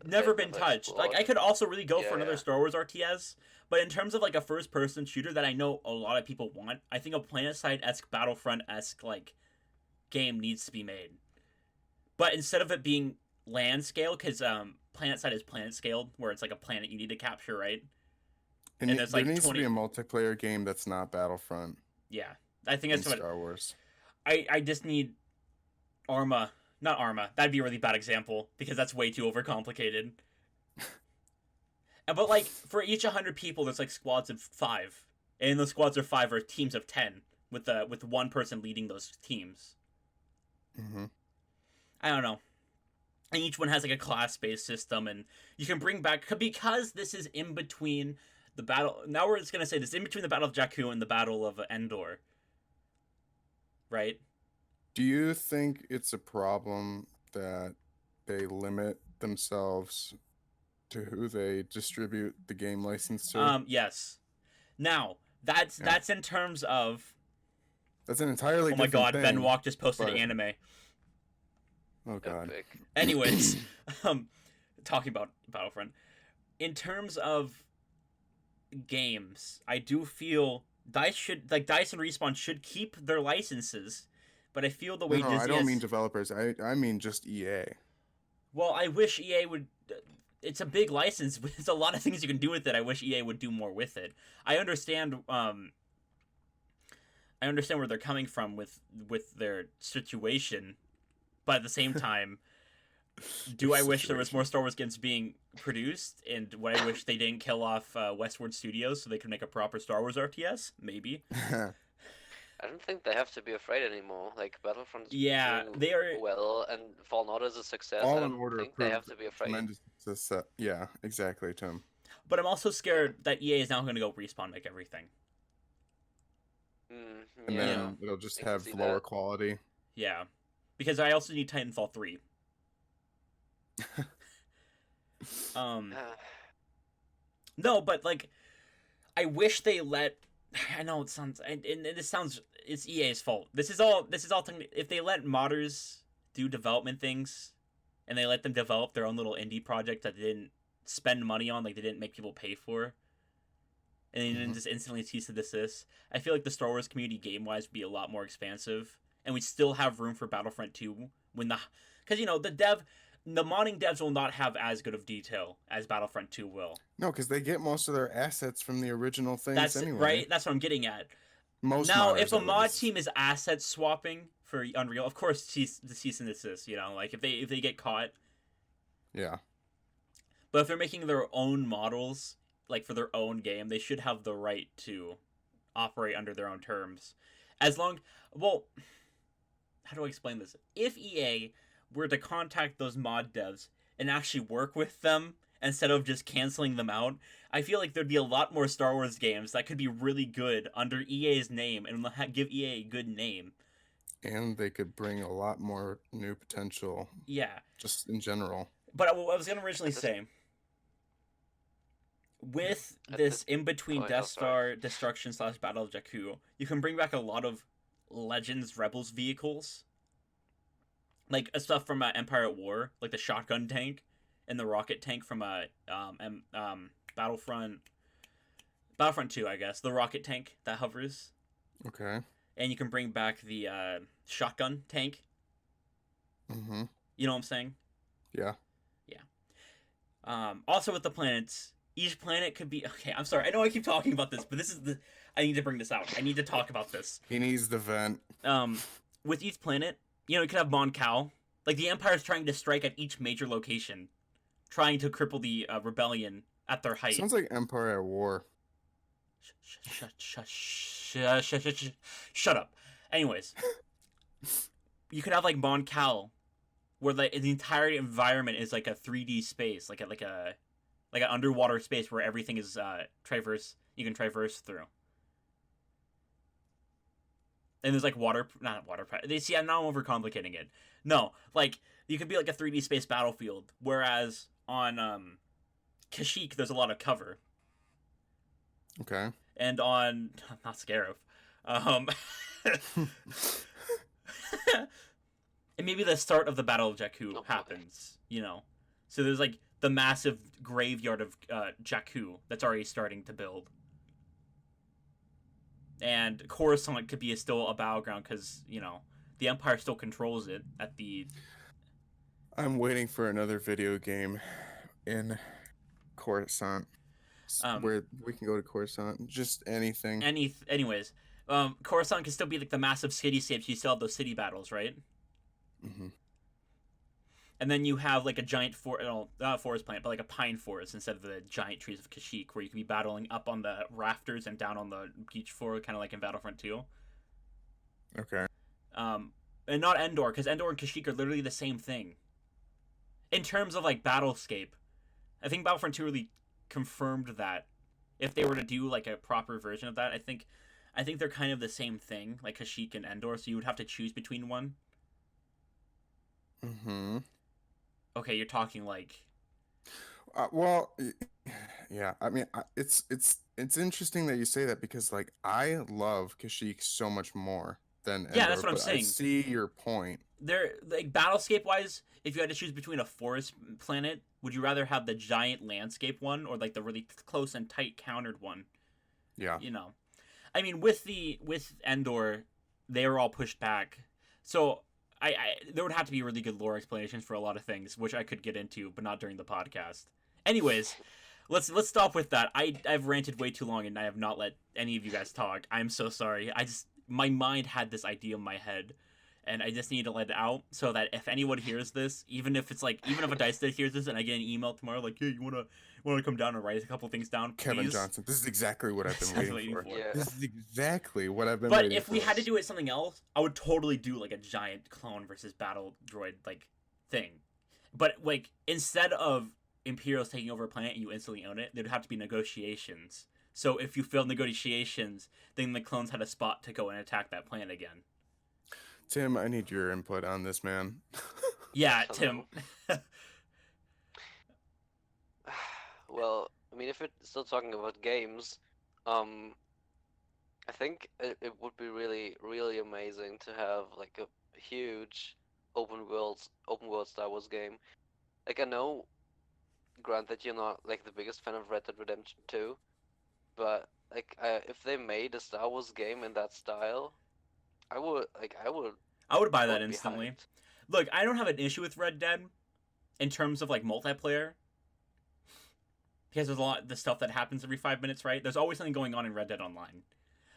Never they've been never touched. Like, explored. I could also really go for Yeah, another yeah. Star Wars RTS, but in terms of, like, a first-person shooter that I know a lot of people want, I think a PlanetSide-esque, Battlefront-esque, like, game needs to be made. But instead of it being land scale, because PlanetSide is planet scaled, where it's like a planet you need to capture, right? And And there's, there like, needs 20 to be a multiplayer game that's not Battlefront Yeah. I think in that's what... Star Wars. I just need Arma. Not Arma. That'd be a really bad example, because that's way too overcomplicated. But, like, for each 100 people, there's, like, squads of 5. And those squads of 5 are teams of 10, with one person leading those teams. Mm-hmm. I don't know. And each one has, like, a class-based system, and you can bring back... Because this is in between the battle... Now we're just going to say this, in between the Battle of Jakku and the Battle of Endor. Right? Do you think it's a problem that they limit themselves to who they distribute the game license to? Yes. Now, that's in terms of... That's an entirely Oh my different god, thing. Ben Walk just posted but- an anime. Oh god. Epic. Anyways, talking about Battlefront. In terms of games, I do feel Dice and Respawn should keep their licenses, but I feel the way No, Disney I don't has... mean developers. I mean just E EA. Well, I wish EA would... It's a big license. There's a lot of things you can do with it. I wish EA would do more with it. I understand where they're coming from with their situation, but at the same time, do I wish there was more Star Wars games being produced? And would I wish they didn't kill off Westward Studios so they could make a proper Star Wars RTS? Maybe. I don't think they have to be afraid anymore. Like Battlefront's Yeah, doing they are... well, and Fallen Order is a success. I All don't in order think they have to be afraid. Tremendous success. Yeah, exactly, Tim. But I'm also scared that EA is now going to go Respawn make everything. And Yeah. then it'll just I can have see lower that. quality. Yeah. Because I also need Titanfall 3. No, but, like, I wish they let... I know it sounds... And this sounds... It's EA's fault. This is all... If they let modders do development things, and they let them develop their own little indie project that they didn't spend money on, like they didn't make people pay for, and they didn't just instantly cease and desist, I feel like the Star Wars community game-wise would be a lot more expansive, and we'd still have room for Battlefront 2 when the... Because, you know, the modding devs will not have as good of detail as Battlefront 2 will. No, because they get most of their assets from the original things That's anyway. right. That's what I'm getting at. Most Now, modders, if a at mod least. team is asset swapping for Unreal, of course, the cease and desist. You know, like if they get caught. Yeah. But if they're making their own models, like for their own game, they should have the right to operate under their own terms. As long, well, how do I explain this? If EA were to contact those mod devs and actually work with them instead of just canceling them out, I feel like there'd be a lot more Star Wars games that could be really good under EA's name and give EA a good name. And they could bring a lot more new potential, Yeah. just in general. But what I was going to originally say, with this in-between Oh, yeah, Death sorry. Star destruction / Battle of Jakku, you can bring back a lot of Legends Rebels vehicles. Like stuff from Empire at War, like the shotgun tank and the rocket tank from Battlefront 2, I guess. The rocket tank that hovers. Okay. And you can bring back the shotgun tank. Mm-hmm. You know what I'm saying? Yeah. Also with the planets, each planet could be... Okay, I'm sorry. I know I keep talking about this, but I need to bring this out. I need to talk about this. He needs the vent. With each planet, you know, you could have Mon Cal. Like, the Empire's trying to strike at each major location, trying to cripple the rebellion at their height. Sounds like Empire at War. Shut up. Anyways, you could have like Mon Cal, where the entire environment is like a 3D space, like an underwater space where everything is you can traverse through. And there's like not water. They see. I'm not overcomplicating it. No, like you could be like a 3D space battlefield, whereas on Kashyyyk there's a lot of cover, Okay. and on not Scarif, and maybe the start of the Battle of Jakku happens. So there's like the massive graveyard of Jakku that's already starting to build. And Coruscant could be still a battleground because, the Empire still controls it at the... I'm waiting for another video game in Coruscant where we can go to Coruscant. Just anything. Anyways, Coruscant can still be like the massive city-scapes. You still have those city battles, right? Mm-hmm. And then you have like a giant not forest plant, but like a pine forest instead of the giant trees of Kashyyyk, where you can be battling up on the rafters and down on the beach floor, kind of like in Battlefront 2. Okay. And not Endor, because Endor and Kashyyyk are literally the same thing. In terms of like battlescape, I think Battlefront 2 really confirmed that. If they were to do like a proper version of that, I think they're kind of the same thing, like Kashyyyk and Endor. So you would have to choose between one. Mm-hmm. Okay, you're talking like... Well, yeah. I mean, it's interesting that you say that because like I love Kashyyyk so much more than Endor, that's what I'm saying. I see your point. They're like battlescape wise. If you had to choose between a forest planet, would you rather have the giant landscape one or like the really close and tight countered one? Yeah. I mean, with Endor, they were all pushed back, so. There would have to be really good lore explanations for a lot of things, which I could get into, but not during the podcast. Anyways, let's stop with that. I've ranted way too long, and I have not let any of you guys talk. I'm so sorry. My mind had this idea in my head, and I just need to let it out so that if anyone hears this, even if a Dice Dad hears this, and I get an email tomorrow like, hey, you wanna come down and write a couple things down, please? Kevin Johnson. This is exactly what I've been waiting for. Yeah. This is exactly what I've been But waiting if for. we had to do it something else, I would totally do like a giant clone versus battle droid like thing. But like instead of Imperials taking over a planet and you instantly own it, there'd have to be negotiations. So if you failed negotiations, then the clones had a spot to go and attack that planet again. Tim, I need your input on this, man. Yeah, Tim. Well, I mean, if we're still talking about games, I think it would be really, really amazing to have like a huge open world Star Wars game. Like I know, Grant, that you're not like the biggest fan of Red Dead Redemption 2, but like if they made a Star Wars game in that style, I would buy that be instantly. hyped. Look, I don't have an issue with Red Dead in terms of like multiplayer. Because there's a lot of the stuff that happens every 5 minutes, right? There's always something going on in Red Dead Online.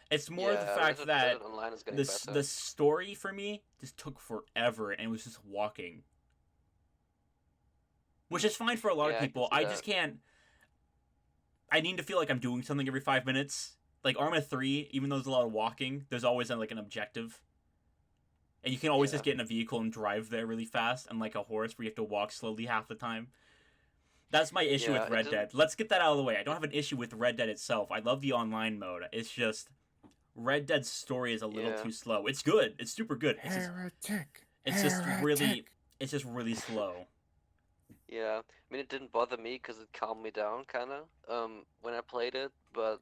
It's more the fact Red that Dead Online is getting better. the story for me just took forever and it was just walking. Which is fine for a lot of people. I just can't... I need to feel like I'm doing something every 5 minutes. Like Arma 3, even though there's a lot of walking, there's always like an objective. And you can always just get in a vehicle and drive there really fast, unlike a horse where you have to walk slowly half the time. That's my issue with Red Dead. Let's get that out of the way. I don't have an issue with Red Dead itself. I love the online mode. It's just Red Dead's story is a little too slow. It's good. It's super good. It's just really slow. Yeah, I mean, it didn't bother me because it calmed me down, kind of, when I played it, but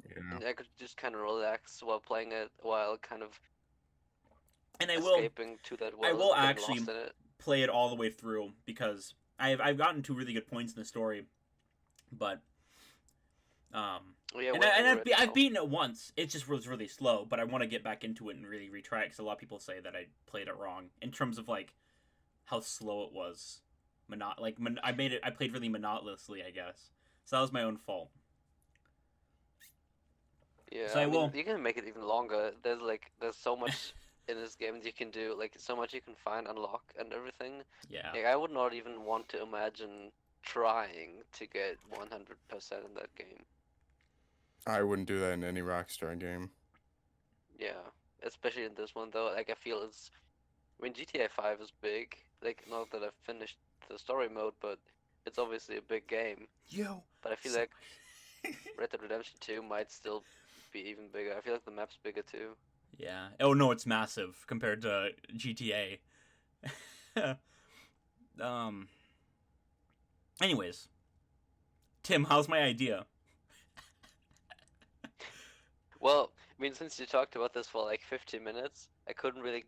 I could just kind of relax while playing it, while kind of escaping to that world. I will getting actually lost in it. play it all the way through, because I've gotten to really good points in the story, but I've beaten it once. It just was really slow, but I want to get back into it and really retry it because a lot of people say that I played it wrong in terms of like how slow it was. I played really monotonously, I guess. So that was my own fault. Yeah, so you can make it even longer. There's so much in this game that you can do, like so much you can find, unlock, and everything. Yeah. Like, I would not even want to imagine trying to get 100% in that game. I wouldn't do that in any Rockstar game. Yeah, especially in this one though. Like I feel it's. I mean, GTA 5 is big. Like not that I've finished the story mode, but it's obviously a big game. Yo. But I feel like Red Dead Redemption 2 might still be even bigger. I feel like the map's bigger too. Yeah. Oh no, it's massive compared to GTA. um. Anyways, Tim, how's my idea? Well, I mean, since you talked about this for like 15 minutes, I couldn't really,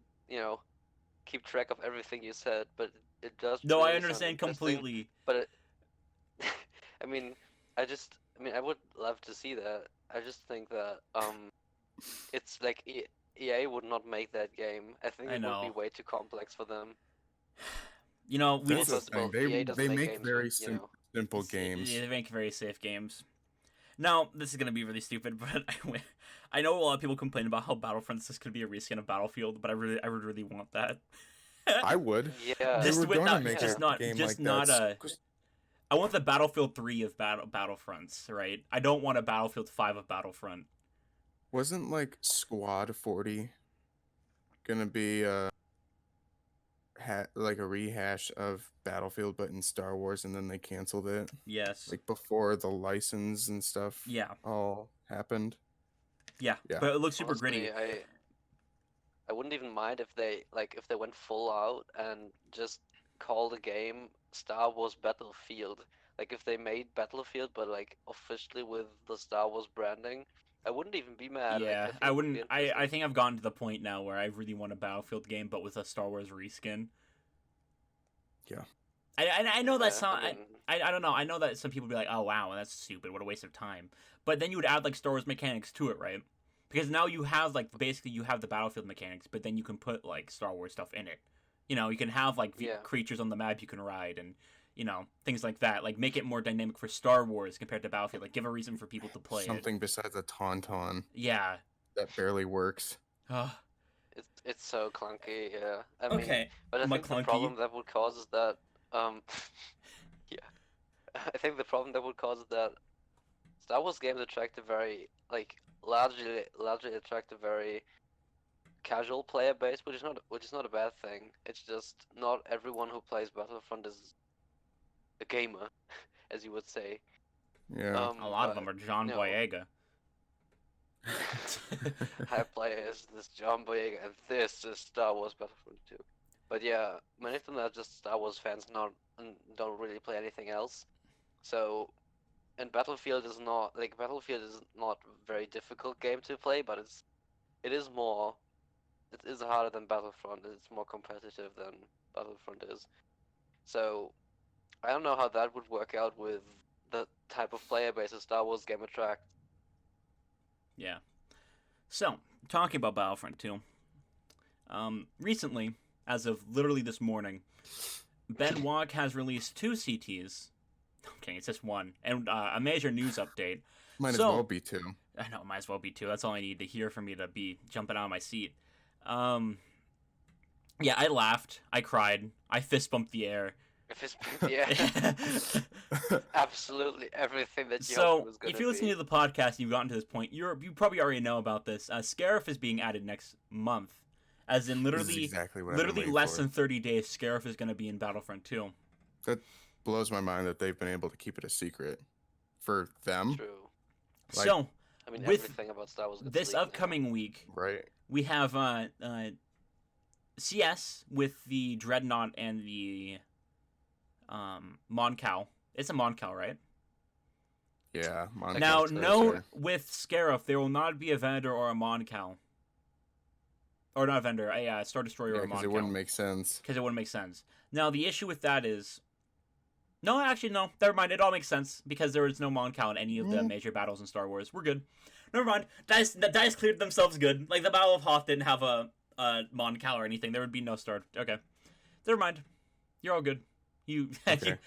keep track of everything you said, but it does No, I really sound understand interesting. completely. But I mean, I would love to see that. I just think that it's like EA would not make that game. I think I it would be know. way too complex for them. You know, we That's just the First of all, thing. EA doesn't They make make games very with, simple games. They make very safe games. Now, this is gonna be really stupid, but I know a lot of people complain about how Battlefront this could be a reskin of Battlefield, but I would really want that. I would. Yeah. They Just were with going to that, make just a not, game just like not that. a. 'Cause I want the Battlefield 3 of Battlefronts, right? I don't want a Battlefield 5 of Battlefront. wasn't like Squad 40 gonna be like a rehash of Battlefield, but in Star Wars, and then they canceled it Yes. like before the license and stuff Yeah. all happened. Yeah. Yeah. But it looks super gritty. Honestly, I wouldn't even mind if they went full out and just called the game Star Wars Battlefield. Like if they made Battlefield but like officially with the Star Wars branding, I wouldn't even be mad. Like Yeah, I think I it would be wouldn't. I interesting. think I've gotten to the point now where I really want a Battlefield game, but with a Star Wars reskin. Yeah. I know that Yeah, sound. I mean, I don't know. I know that some people be like, "Oh wow, that's stupid. What a waste of time." But then you would add like Star Wars mechanics to it, right? Because now you have like basically you have the Battlefield mechanics, but then you can put like Star Wars stuff in it. You know, you can have like yeah. creatures on the map you can ride and things like that. Like make it more dynamic for Star Wars compared to Battlefield. Like give a reason for people to play it. Something besides a tauntaun Yeah. that barely works. It's so clunky. Yeah. I mean, Okay. but I think the McClunky. problem that would cause is that yeah. I think the problem that would cause is that Star Wars games attract a very largely attract a very casual player base, which is not a bad thing. It's just not everyone who plays Battlefront is a gamer, as you would say. Yeah. A lot of But, them are John you know, Boyega. I play as this John Boyega, and this is Star Wars Battlefront 2. But yeah, many of them are just Star Wars fans, and don't really play anything else. So, and Battlefield is not a very difficult game to play, but it is harder than Battlefront. It's more competitive than Battlefront is. So, I don't know how that would work out with the type of player base a Star Wars game attracts. Yeah. So, talking about Battlefront 2. Recently, as of literally this morning, Ben Walk has released 2 CTs. I'm kidding, it's just one. And a major news update. Might as So- well be two. I know, it might as well be 2. That's all I need to hear from me to be jumping out of my seat. Yeah, I laughed. I cried. I fist bumped the air. Yeah, absolutely everything that you hoped So, was gonna if you're listening be. to the podcast and you've gotten to this point, you probably already know about this. Scarif is being added next month. As in, This is literally, exactly what I've been waiting less for. than 30 days, Scarif is going to be in Battlefront 2. That blows my mind that they've been able to keep it a secret for them. True. Like- So, I mean, with everything about Star Wars gets this leaked now. upcoming week, Right. we have CS with the Dreadnought and the Moncal. It's a Moncal, right? Yeah. Monica Now, was note there. with Scarif, there will not be a vendor or a Moncal. Or not a vendor, a Star Destroyer Yeah, or a because Moncal. it wouldn't make sense. Because it wouldn't make sense. Now, the issue with that is... No, actually, no. Never mind. It all makes sense because there is no Moncal in any of the major battles in Star Wars. We're good. Never mind. The dice cleared themselves good. Like, the Battle of Hoth didn't have a Moncal or anything. There would be no Star... Okay. Never mind. You're all good. You... Okay.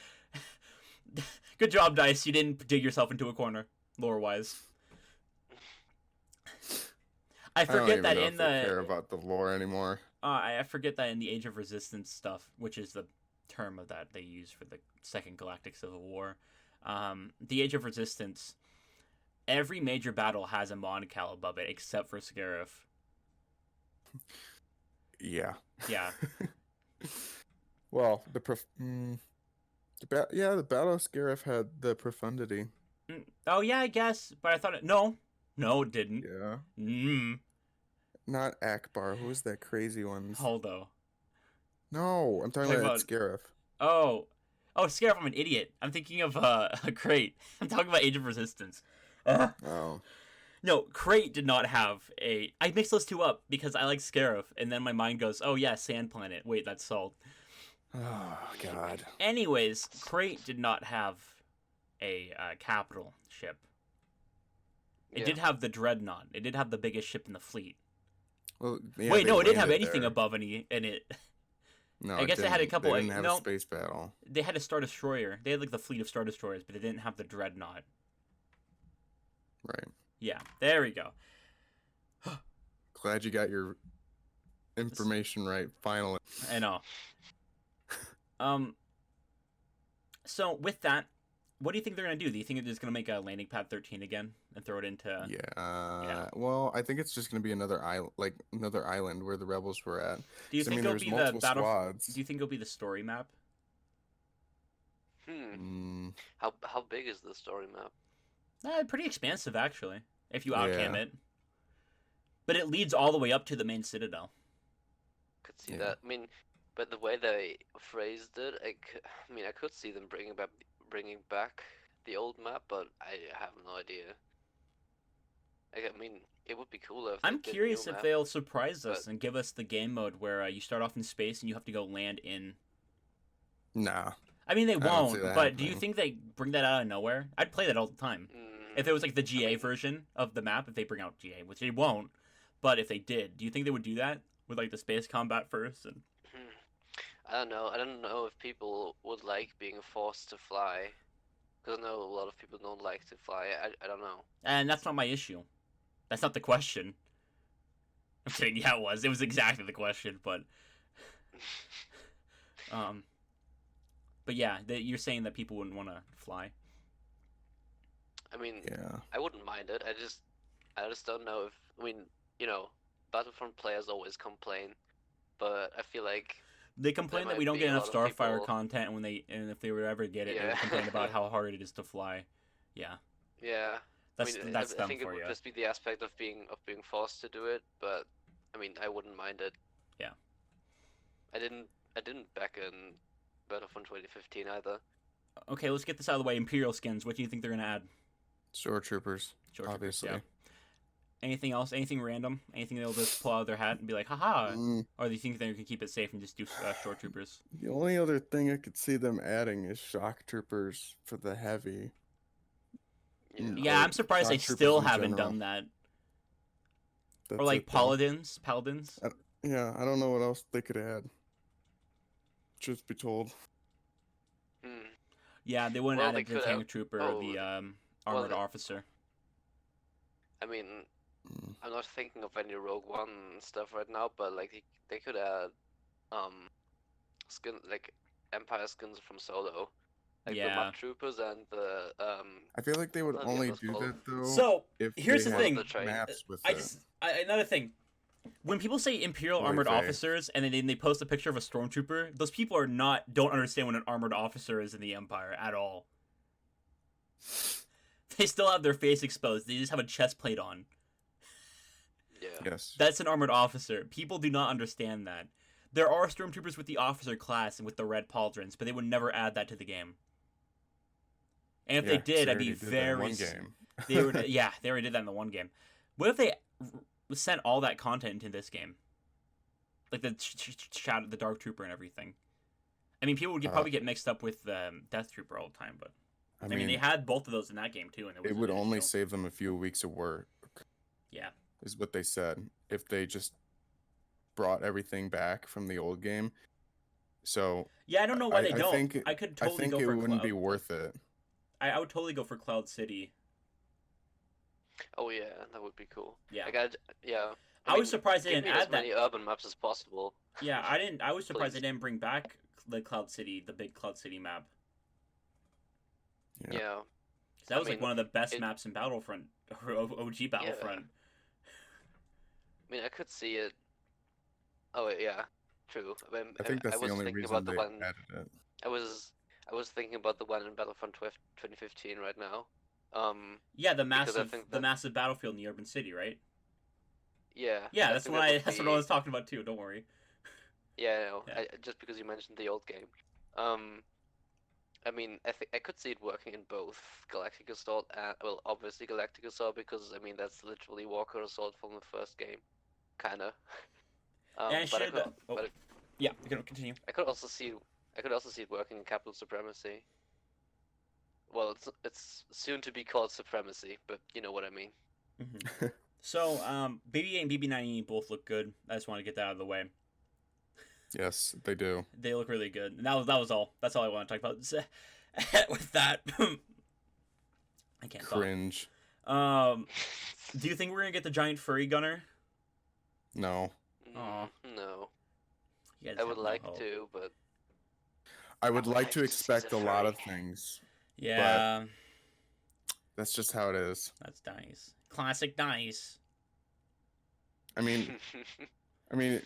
Good job, Dice. You didn't dig yourself into a corner, lore-wise. I I don't forget even that know in if they care the... about the lore anymore. I forget that in the Age of Resistance stuff, which is the term of that they use for the Second Galactic Civil War, the Age of Resistance, every major battle has a Moncal above it except for Scarif. Yeah. Yeah. Well, the Battle of Scarif had the profundity. Oh yeah, I guess, but I thought no, it didn't. Yeah. Mm. Not Akbar. Who was that crazy one? Holdo. No, I'm talking about Scarif. Oh, Scarif, I'm an idiot. I'm thinking of Crate. I'm talking about Age of Resistance. Oh. No, Crate did not have a. I mixed those two up because I like Scarif, and then my mind goes, "Oh yeah, Sand Planet. Wait, that's Salt." Oh God. Anyways, Crate did not have a capital ship. It did have the Dreadnought. It did have the biggest ship in the fleet. Well, yeah, wait, no, it didn't have landed anything there. above any in it. No, I guess they had a couple. They didn't have a space battle. They had a Star Destroyer. They had like the fleet of Star Destroyers, but they didn't have the Dreadnought. Right. Yeah, there we go. Glad you got your information right finally. I know. So with that, what do you think they're gonna do? Do you think they're just gonna make a landing pad 13 again and throw it into? Yeah. Well, I think it's just gonna be another island where the rebels were at. Do you think there's it'll be the multiple battle? squads. Do you think it'll be the story map? How big is the story map? Pretty expansive actually, if you outcam Yeah. it. But it leads all the way up to the main citadel. Could see that. I mean, but the way they phrased it, I could see them bringing back the old map, but I have no idea. I mean, it would be cool if. I'm curious if they'll surprise us and give us the game mode where you start off in space and you have to go land in. Nah. I mean, they won't, see that but do you happening. think they bring that out of nowhere? I'd play that all the time. If it was like the GA version of the map, if they bring out GA, which they won't, but if they did, do you think they would do that with like the space combat first? And I don't know. I don't know if people would like being forced to fly, because I know a lot of people don't like to fly. I don't know. And that's not my issue. That's not the question. I'm kidding. Yeah, it was. It was exactly the question, but but yeah, you're saying that people wouldn't want to fly. I mean, Yeah. I wouldn't mind it. I just don't know if. I mean, Battlefront players always complain, but I feel like They complain that we don't might get be a enough lot of Starfire people- content, and if they would ever get it, they would Yeah. complain about how hard it is to fly. Yeah, yeah. that's I mean, that's I them think for it you. would just be the aspect of being forced to do it, but I mean, I wouldn't mind it. Yeah. I didn't back in Battlefront 2015 either. Okay, let's get this out of the way. Imperial skins. What do you think they're gonna add? Shore troopers. Shore troopers, Obviously. yeah. Anything else? Anything random? Anything they'll just pull out of their hat and be like, haha? Or do you think they can keep it safe and just do shore troopers? The only other thing I could see them adding is shock troopers for the heavy. Yeah, I'm surprised they shock troopers still in haven't general. done that. That's Or like it, though. paladins. Yeah, I don't know what else they could add. Truth be told. Yeah, they wouldn't Well, add they it to the could tank have- trooper or the armored officer. I mean, I'm not thinking of any Rogue One stuff right now, but like they could add skin like Empire skins from Solo, like the Yeah. map troopers and the I feel like they would What are the only others do called? that though. So if here's they the had thing. The train. Maps with Another thing. When people say Imperial Oy armored vey. officers and then they post a picture of a stormtrooper, those people don't understand what an armored officer is in the Empire at all. They still have their face exposed. They just have a chest plate on. yeah. Yes. That's an armored officer. People do not understand that. There are stormtroopers with the officer class and with the red pauldrons, but they would never add that to the game. And if they did, I'd be very. game. They already did that in the one game. What if they sent all that content into this game, like the shadow, the Dark Trooper, and everything? I mean, people would probably get mixed up with Death Trooper all the time, but I mean, they had both of those in that game too, and it would only save them a few weeks of work. Yeah, is what they said. If they just brought everything back from the old game, so yeah, I don't know why they don't. Think, I could totally I think go it for wouldn't be worth it. I would totally go for Cloud City. Oh yeah, that would be cool. Yeah. Like yeah. I was surprised they give didn't me add as many urban maps as possible. Yeah, I was surprised Please. they didn't bring back the Cloud City, the big Cloud City map. Yeah. That was like one of the best it- maps in Battlefront, or OG Battlefront. I mean, I could see it. Oh wait, yeah, true. I think I that's the was only thinking reason about the they one. added it. I was thinking about the one in Battlefront 2015 right now. Yeah, the Because I massive think the that massive battlefield in the urban city, right? yeah, Yeah, I that's think what that would that's what I be was talking about too. Don't worry. yeah. I know. Yeah. Just because you mentioned the old game. Um, I mean, I think I could see it working in both Galactic Assault and well, obviously Galactic Assault because I mean that's literally Walker Assault from the first game, kinda. And But I shit. could, Oh, but yeah, you can continue. I could also see, I could also see it working in Capital Supremacy. Well, it's soon to be called Supremacy, but you know what I mean. Mm-hmm. So, BB-8 and BB-9 both look good. I just want to get that out of the way. Yes, they do. They look really good. And that was all. That's all I want to talk about. With that, I can't Cringe. talk. Do you think we're gonna get the giant furry gunner? No. Aw. No, You guys I have would no like hope. to, but I would would like like to to see expect the a lot of furry. things. Yeah, That's just how it is. that's nice. Classic nice. I mean, really,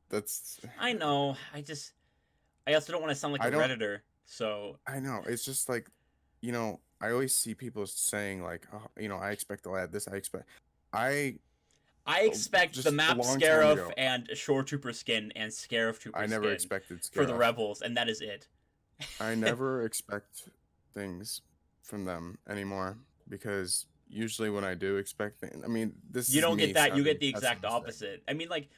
that's. I know. I also don't want to sound like I a don't- redditor. So I know. It's just like, I always see people saying like, oh, I expect to add this. I expect just the a map long time Scarif ago. and Shore Trooper skin and Scarif Trooper I never skin expected for the Scarif. rebels, and that is it. I never expect things from them anymore because usually when I do expect things, I mean, this You is don't me get that. You sounding get the exact pessimistic. opposite. I mean, like,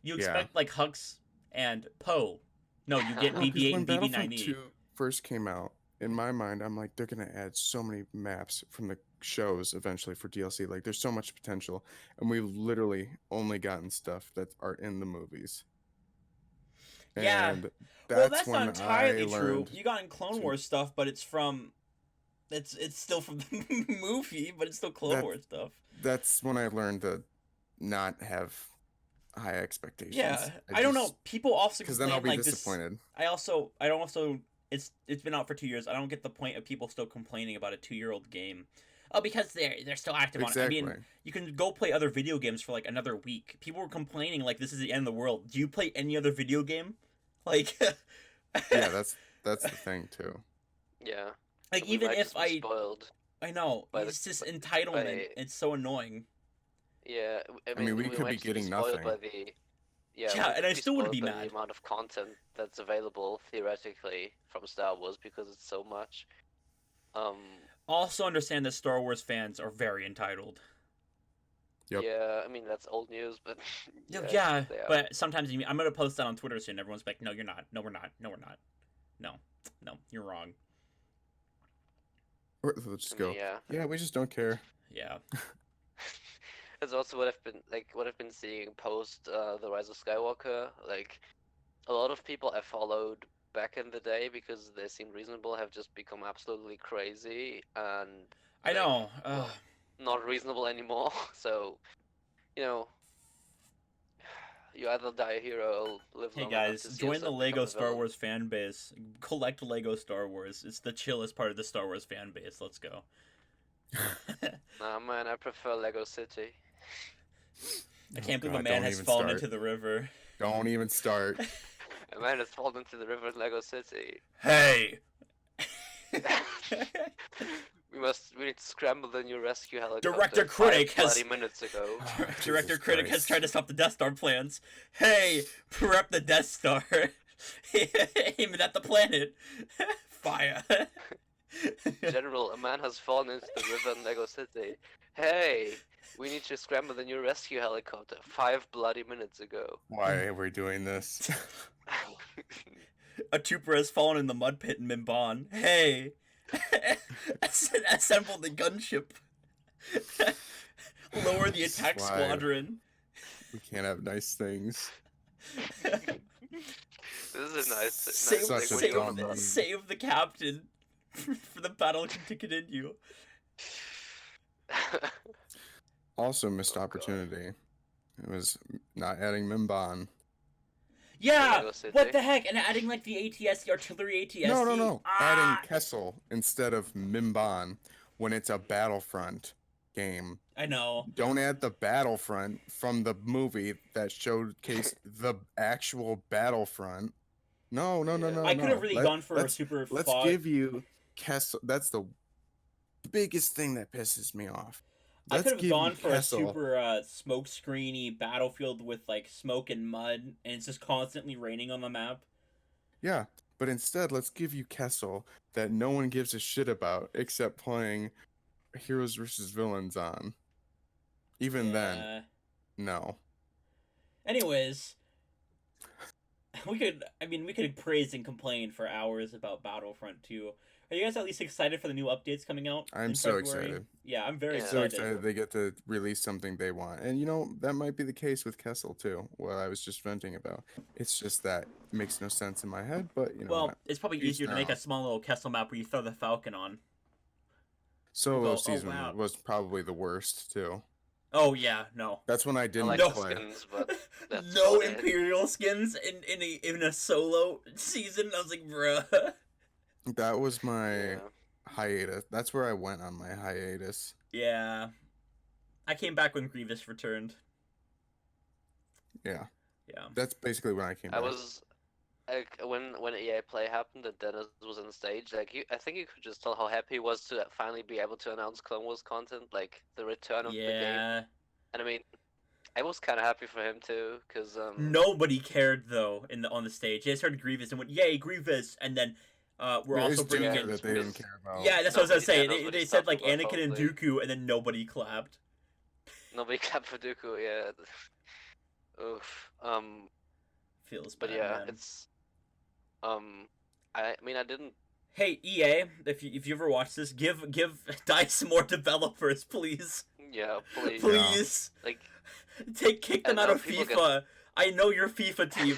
you Yeah. expect like Hux and Poe. No, you get No, No, because BB-8 when and Battlefront BB-9E. 2 first came out, in my mind, I'm like, they're gonna add so many maps from the shows eventually for DLC. Like, there's so much potential, and we've literally only gotten stuff that are in the movies. Yeah. And Well, that's when not entirely I true. learned You got in Clone to- Wars stuff, but it's from. It's still from the movie, but it's still Clone That- Wars stuff. That's when I learned to not have high expectations. Yeah, I don't know. People also Because then I'll complain be like this. disappointed. I don't also. It's been out for 2 years. I don't get the point of people still complaining about a 2-year-old game. Oh, because they're still active on it. I Exactly. mean, you can go play other video games for like another week. People were complaining like this is the end of the world. Do you play any other video game? Like, Yeah, that's the thing too. yeah. like We even might if just be spoiled. I know by the- it's just entitlement. by- It's so annoying. Yeah, I mean, we mean, could might be just getting spoiled by nothing. the Yeah, we and could I still wouldn't spoiled be by mad. the amount of content that's available theoretically from Star Wars because it's so much. Also understand that Star Wars fans are very entitled. Yep. Yeah, I mean that's old news, but Yeah, they are. but sometimes I'm gonna post that on Twitter soon. Everyone's like, "No, you're not. No, we're not. No, we're not. No, you're wrong." Or they'll just I mean, go, yeah. yeah, we just don't care. Yeah. That's also what I've been seeing post the Rise of Skywalker. Like a lot of people I followed back in the day because they seemed reasonable have just become absolutely crazy and I like, know. well, not reasonable anymore. So, you know, you either die a hero or live Hey long enough guys, to see join the yourself Lego become a Star villain. Wars fan base. Collect Lego Star Wars. It's the chillest part of the Star Wars fan base. Let's go. Nah, man, I prefer Lego City. I can't believe God, a man don't has even fallen start. into the river. Don't even start. A man has fallen into the river in Lego City. Hey. We need to scramble the new rescue helicopter. Director 5 Critic has- bloody minutes ago. Director Jesus Critic has Christ. tried to stop the Death Star plans. Hey, prep the Death Star. Aim it at the planet. Fire. General, a man has fallen into the river in Lego City. Hey, we need to scramble the new rescue helicopter. 5 bloody minutes ago. Why are we doing this? A trooper has fallen in the mud pit in Mimban. Hey. Assemble the gunship. Lower the attack Why? squadron. We can't have nice things. This is a nice. Save, Such a thing. What do save, you want dumb- about it? save the captain for the battle to continue. Also missed Oh, God. opportunity. It was not adding Mimban. Yeah, Lego City. what the heck? And adding like the ATS, the artillery ATS. No. Ah! Adding Kessel instead of Mimban when it's a Battlefront game. I know. Don't add the Battlefront from the movie that showcased the actual Battlefront. No. I could have really gone for a let's, super Let's fog. give you Kessel. That's the biggest thing that pisses me off. I could have gone for Kessel. a super smoke screeny battlefield with like smoke and mud, and it's just constantly raining on the map. Yeah, but instead, let's give you Kessel that no one gives a shit about except playing Heroes versus Villains on. Even then, no. Anyways, we could praise and complain for hours about Battlefront 2. Are you guys at least excited for the new updates coming out? I'm in so February? excited. Yeah, I'm very So excited. excited they get to release something they want. And that might be the case with Kessel too, what I was just venting about. It's just that it makes no sense in my head, but Well, what? it's probably Each easier to their make a own. small little Kessel map where you throw the Falcon on. Solo oh, season wow. was probably the worst too. Oh yeah, no. That's when I I didn't like No. the play. skins, but that's No about it. Imperial skins in a solo season. I was like, bruh. That was my Yeah. hiatus. That's where I went on my hiatus. Yeah. I came back when Grievous returned. Yeah, Yeah. that's basically when I came I back. was like when EA Play happened and Dennis was on stage. Like I think you could just tell how happy he was to finally be able to announce Clone Wars content, like the return of the game. Yeah. And I mean, I was kind of happy for him too, because Nobody cared though on the stage. They started Grievous and went, "Yay, Grievous!" And then we're There's also bringing Dooku in. that they didn't care about. Yeah, that's what I was gonna Nobody- say. yeah, They nobody said stopped like about Anakin and Hopefully. Dooku, and then nobody clapped. nobody clapped for Dooku. Yeah. Oof. Feels But bad, yeah, man. it's I mean, I didn't. Hey EA, if you ever watch this, give DICE more developers, please. Yeah, please. Please. Like, Kick them I out know of people FIFA. I know your FIFA team.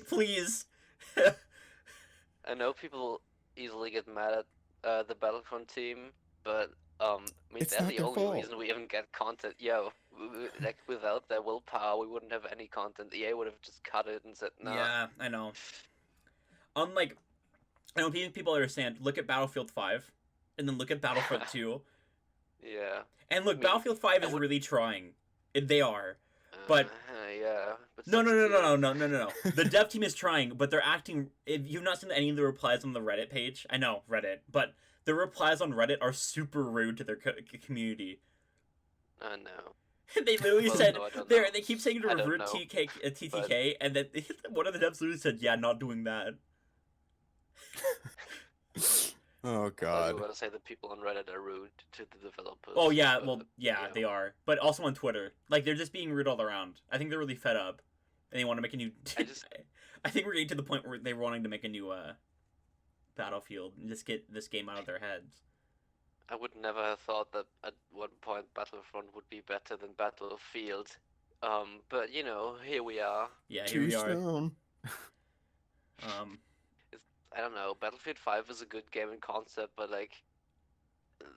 Please. I know people easily get mad at the Battlefront team, but I mean, It's they're not the their only fault. reason we even get content. Yo, like without their willpower, we wouldn't have any content. EA would have just cut it and said, "No." Yeah, I know. Unlike, I don't think people understand. Look at Battlefield 5, and then look at Battlefront 2, Yeah. and look, I mean, Battlefield 5 I is would- really trying. They are. But- yeah. But No. since it's EA- The dev team is trying, but they're acting. If you've not seen any of the replies on the Reddit page, I know Reddit, but the replies on Reddit are super rude to their community. I know. They literally Well, said no, I don't know. they keep saying to I don't revert know, TTK, and then one of the devs literally said, "Yeah, not doing that." Oh I thought God. you were gonna say that people on Reddit are rude to the developers. Oh yeah, but, well yeah, you know. they are, but also on Twitter, like they're just being rude all around. I think they're really fed up, and they want to make a new. I think we're getting to the point where they're wanting to make a new Battlefield and just get this game out of their heads. I would never have thought that at one point Battlefront would be better than Battlefield. But you know, here we are. Yeah, here we Too are. soon. I don't know. Battlefield 5 is a good game in concept, but like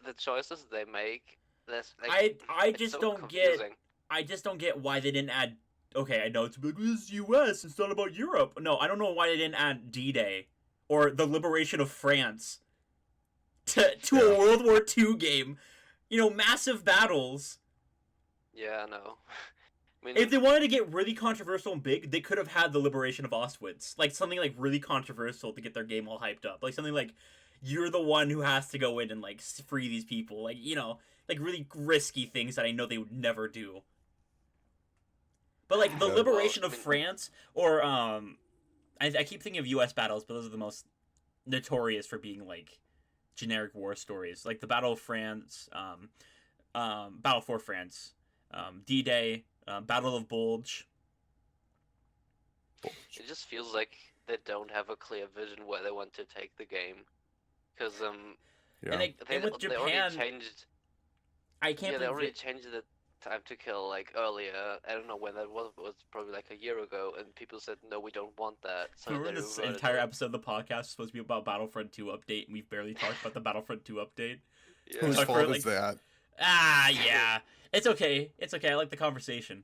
the choices they make, there's like I it's just so don't confusing. I just don't get why they didn't add. Okay, I know it's like, this is U.S. It's not about Europe. No, I don't know why they didn't add D-Day or the liberation of France to a World War II game. You know, massive battles. Yeah, I know. I mean, If they wanted to get really controversial and big, they could have had the liberation of Auschwitz, like something like really controversial to get their game all hyped up, like something like you're the one who has to go in and like free these people, like like really risky things that I know they would never do. But like the Yeah. liberation Well, of I mean- France, or I keep thinking of U.S. battles, but those are the most notorious for being like generic war stories, like the Battle of France, Battle for France, D-Day. Battle of Bulge. it just feels like they don't have a clear vision where they want to take the game, because Yeah. And with they Japan, already changed. I can't Yeah, they believe already it. changed the time to kill like earlier. I don't know when that was. It was probably like a year ago, and people said no, we don't want that. So Remember they this reverted entire it. episode of the podcast was supposed to be about Battlefront 2 update, and we've barely talked about the Battlefront 2 update. Whose Talk fault for, is like- that? Ah, yeah. It's okay. It's okay. I like the conversation.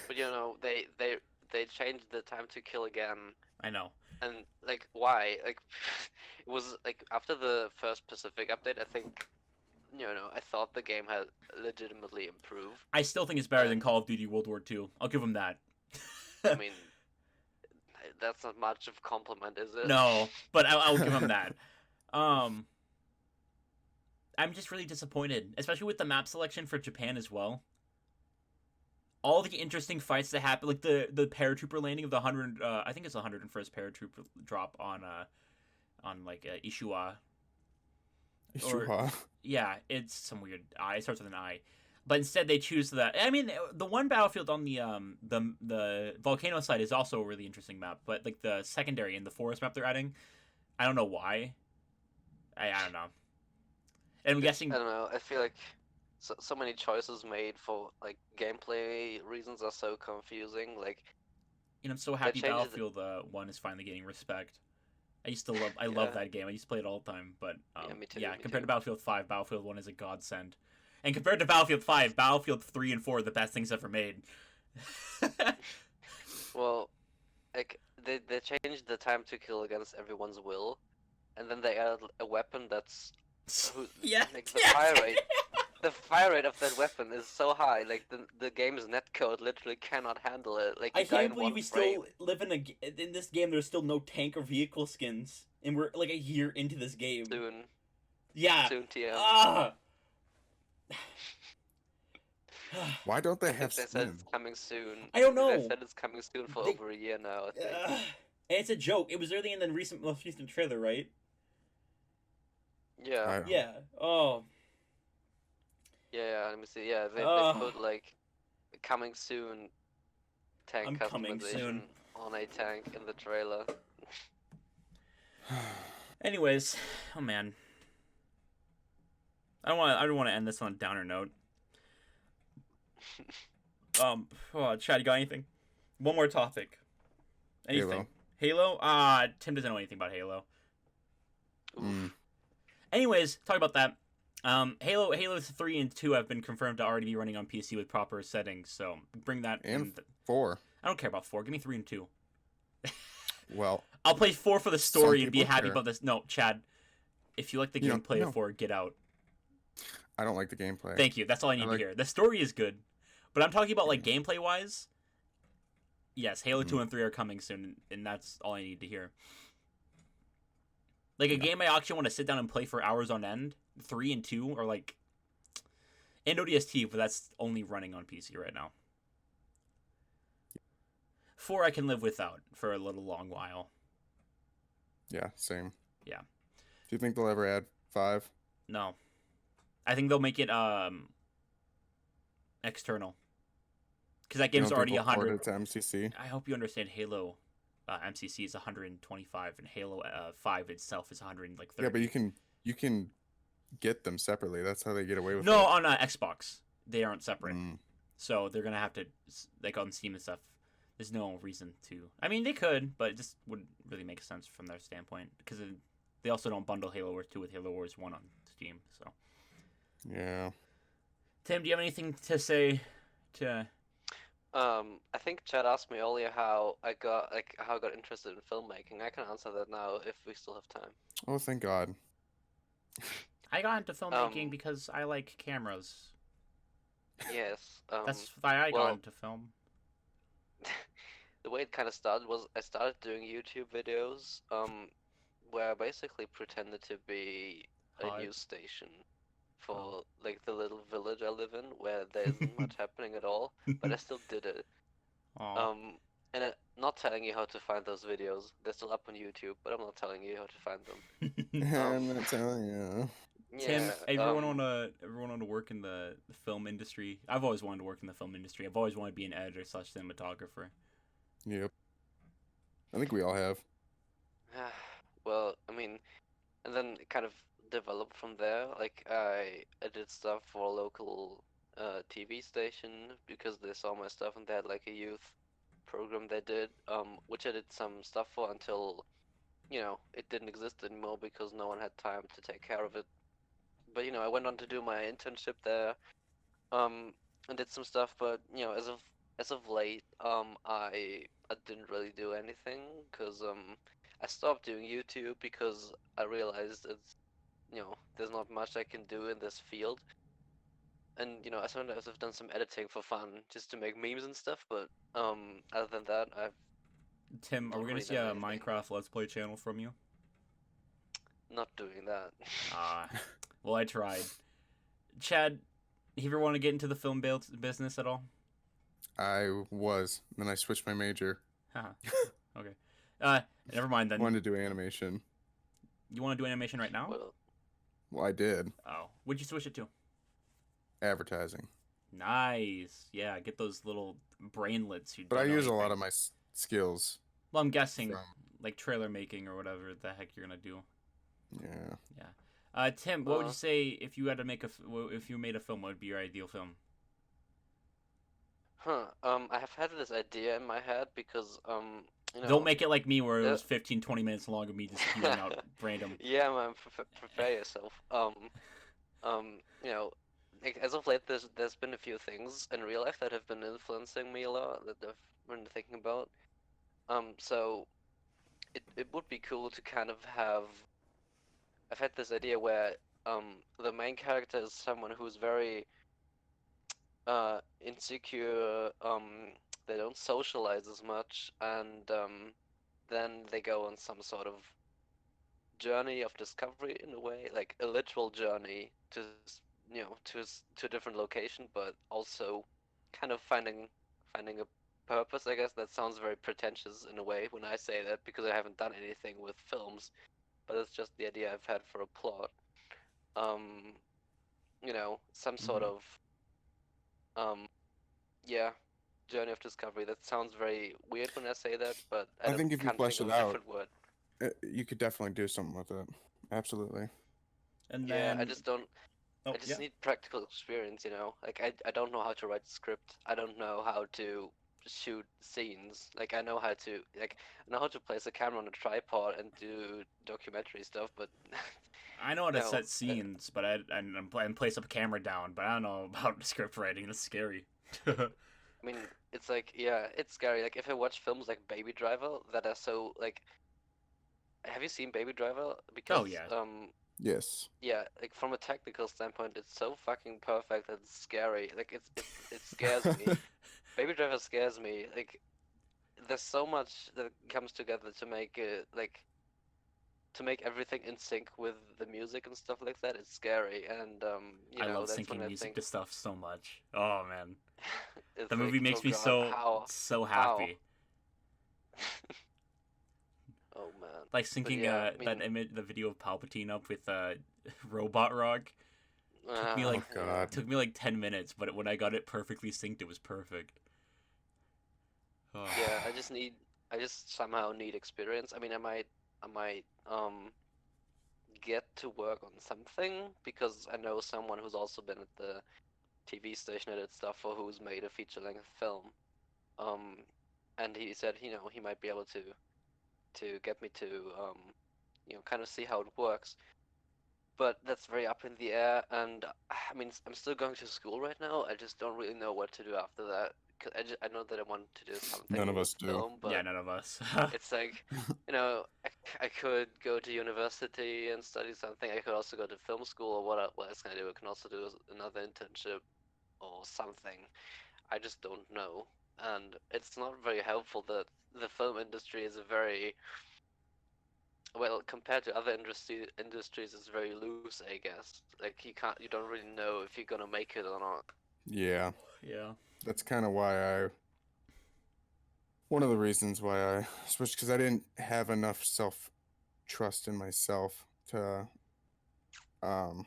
But you know, they they changed the time to kill again, I know. and like why? Like it was like after the first Pacific update, I think I thought the game had legitimately improved. I still think it's better than And Call of Duty World War II. I'll give them that. I mean, that's not much of a compliment, is it? No, but I'll give them that. I'm just really disappointed, especially with the map selection for Japan as well. All the interesting fights that happen, like the paratrooper landing of the 100, I think it's the 101st paratrooper drop on like Ishua. Ishuha. Yeah, it's some weird I. It starts with an I, but instead they choose that. I mean, the one battlefield on the volcano side is also a really interesting map, but like the secondary and the forest map they're adding, I don't know why. I don't know. And I'm guessing I don't know. I feel like so many choices made for like gameplay reasons are so confusing. Like, I'm so happy changed the- Battlefield 1 is finally getting respect. I love Yeah. that game. I used to play it all the time, but Yeah, me too, yeah, me compared too. to Battlefield 5, Battlefield 1 is a godsend. And compared to Battlefield 5, Battlefield 3 and 4 are the best things ever made. well, like they changed the time to kill against everyone's will, and then they added a weapon that's Yeah. like the fire rate. The fire rate of that weapon is so high. Like the game's netcode literally cannot handle it. Like I you die can't in believe one we frame. still live in this game. There's still no tank or vehicle skins, and we're like a year into this game. Soon, Yeah. soon, TM. Ah. Why don't they I have think they said skins? it's coming soon. I don't They know. said it's coming soon for They- over a year now, I think. And it's a joke. It was early in the most recent trailer, right? Yeah. Yeah. Oh. Yeah, let me see. Yeah, they Ugh. put like coming soon tank I'm coming customization soon. on a tank in the trailer. Anyways, oh man. I don't want to end this on a downer note. Chad, you got anything? One more topic. Anything? Halo? Tim doesn't know anything about Halo. Mm. Anyways, talk about that. Halo 3 and 2 have been confirmed to already be running on PC with proper settings, so bring that And 4. I don't care about 4. Give me 3 and 2. Well, I'll play 4 for the story and be people happy care. about this. No, Chad, if you like the You know, gameplay no. of 4, get out. I don't like the gameplay. Thank you. That's all I need to hear. The story is good, but I'm talking about like gameplay wise. Yes, Halo 2 and 3 are coming soon, and that's all I need to hear. Like a game I actually want to sit down and play for hours on end. 3 and 2 are like and ODST, but that's only running on PC right now. 4 I can live without for a little long while. Yeah, same. Yeah. Do you think they'll ever add 5? No. I think they'll make it external. Because that game's already 100. It's MCC. I hope you understand Halo MCC is 125 and Halo 5 itself is 130. Yeah, but you can get them separately. That's how they get away with No, it. on Xbox. They aren't separate. Mm. So they're going to have to, like on Steam and stuff, there's no reason to. I mean, they could, but it just wouldn't really make sense from their standpoint. Because they also don't bundle Halo Wars 2 with Halo Wars 1 on Steam. So, Yeah. Tim, do you have anything to say to... I think Chad asked me earlier how I got interested in filmmaking. I can answer that now if we still have time. Oh, thank God. I got into filmmaking because I like cameras. Yes. That's why I got into film. The way it kind of started was I started doing YouTube videos, where I basically pretended to be Hot. a news station for like the little village I live in, where there isn't much happening at all, but I still did it. Aw. And not telling you how to find those videos. They're still up on YouTube, but I'm not telling you how to find them. I'm not telling you. Tim, Yeah, everyone want to work in the film industry. I've always wanted to work in the film industry. I've always wanted to be an editor / cinematographer. Yep. I think we all have. Well, I mean, and then it kind of developed from there. Like I did stuff for a local TV station because they saw my stuff and they had like a youth program they did, which I did some stuff for until, it didn't exist anymore because no one had time to take care of it. But I went on to do my internship there, and did some stuff. But as of late, I I didn't really do anything because I stopped doing YouTube because I realized it's there's not much I can do in this field. And I sometimes have done some editing for fun just to make memes and stuff, but other than that, I've Tim, are we not gonna really see done a anything. Minecraft Let's Play channel from you? Not doing that. Ah, well, I tried. Chad, you ever want to get into the film business at all? I was. Then I switched my major. Haha. Okay. Never mind then. Wanted to do animation. You want to do animation right now? Well, Well, I did. Oh, what'd you switch it to? Advertising. Nice. Yeah, get those little brainlets who But I don't know use a lot anything. of my skills Well, I'm guessing from. like trailer making or whatever the heck you're gonna do. Yeah. Yeah. Tim, what would you Uh, say if you had to make if you made a film? What would be your ideal film? I have had this idea in my head because Don't make it like me where it the was 15, 20 minutes long of me just spewing out random. yeah, man, prepare yourself. Um, you know, like as of late, there's been a few things in real life that have been influencing me a lot that I've been thinking about. So it would be cool to kind of have. I've had this idea where the main character is someone who's very insecure. They don't socialize as much, and then they go on some sort of journey of discovery in a way, like a literal journey to to a different location, but also kind of finding a purpose. I guess that sounds very pretentious in a way when I say that because I haven't done anything with films, but it's just the idea I've had for a plot. Um, some sort Mhm. of um, yeah, journey of discovery. That sounds very weird when I say that, but I think if you can't flesh think of it a out, different word. you could definitely do something with it. Absolutely. And Yeah, I then, just don't. oh I just yeah, need practical experience. Like I don't know how to write a script. I don't know how to shoot scenes. Like I know how to place a camera on a tripod and do documentary stuff, but I know how to no. set scenes, but and place a camera down, but I don't know about script writing. That's scary. I mean, it's like yeah, it's scary. Like if I watch films like Baby Driver that are so like, have you seen Baby Driver? Oh Because yeah, Yes. yeah, like from a technical standpoint, it's so fucking perfect that it's scary. Like it scares me. Baby Driver scares me. Like there's so much that comes together to make it to make everything in sync with the music and stuff like that. It's scary, and I love that's when syncing I music think to stuff so much. Oh man, the it's movie like, oh makes me God, so how? happy. Oh man. Like But syncing yeah, I that mean, image, the video of Palpatine up with Robot Rock took me like Oh God. took me like 10 minutes, but when I got it perfectly synced, it was perfect. Oh. yeah, I just somehow need experience. I mean, I might get to work on something because I know someone who's also been at the TV station I did stuff for who's made a feature-length film. Um, and he said, he might be able to get me to kind of see how it works. But that's very up in the air, and I mean, I'm still going to school right now. I just don't really know what to do after that. 'Cause I know that I want to do None something of with us do. film, Yeah, but none of us. it's like, I could go to university and study something. I could also go to film school, or what else can I do? I can also do another internship or something. I just don't know. And it's not very helpful that the film industry is a very, well, compared to other industries, it's very loose, I guess. Like you don't really know if you're gonna make it or not. Yeah. Yeah. That's kind of why one of the reasons why I switched, because I didn't have enough self trust in myself um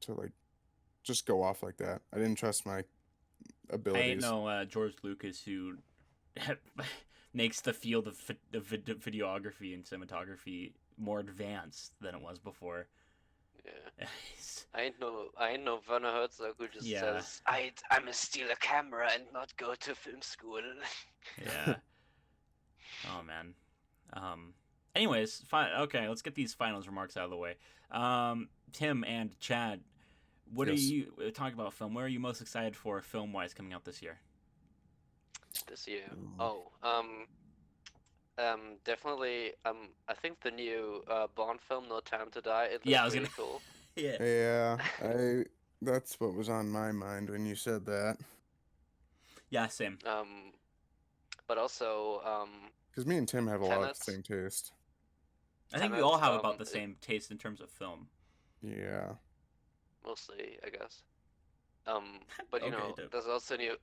to like just go off like that. I didn't trust my I ain't abilities. no George Lucas who makes the field of videography and cinematography more advanced than it was before. Yeah. I ain't no Werner Herzog who just Yeah, says I'm steal a camera and not go to film school. yeah. Oh man. Um. Anyways, fine. Okay, let's get these finals remarks out of the way. Tim and Chad, what are Yes. you talking about film? What are you most excited for film wise coming out this year? this year. Mm. Definitely. I think the new Bond film, No Time to Die, it Yeah, I looks was really gonna. cool. Yeah. Yeah, that's what was on my mind when you said that. Yeah, same. Um, but also Because me and Tim have a lot of the Tenet. same taste. I think we all have about the It, same taste in terms of film. Yeah. mostly, I guess. But you Okay, know, dope. there's also a new,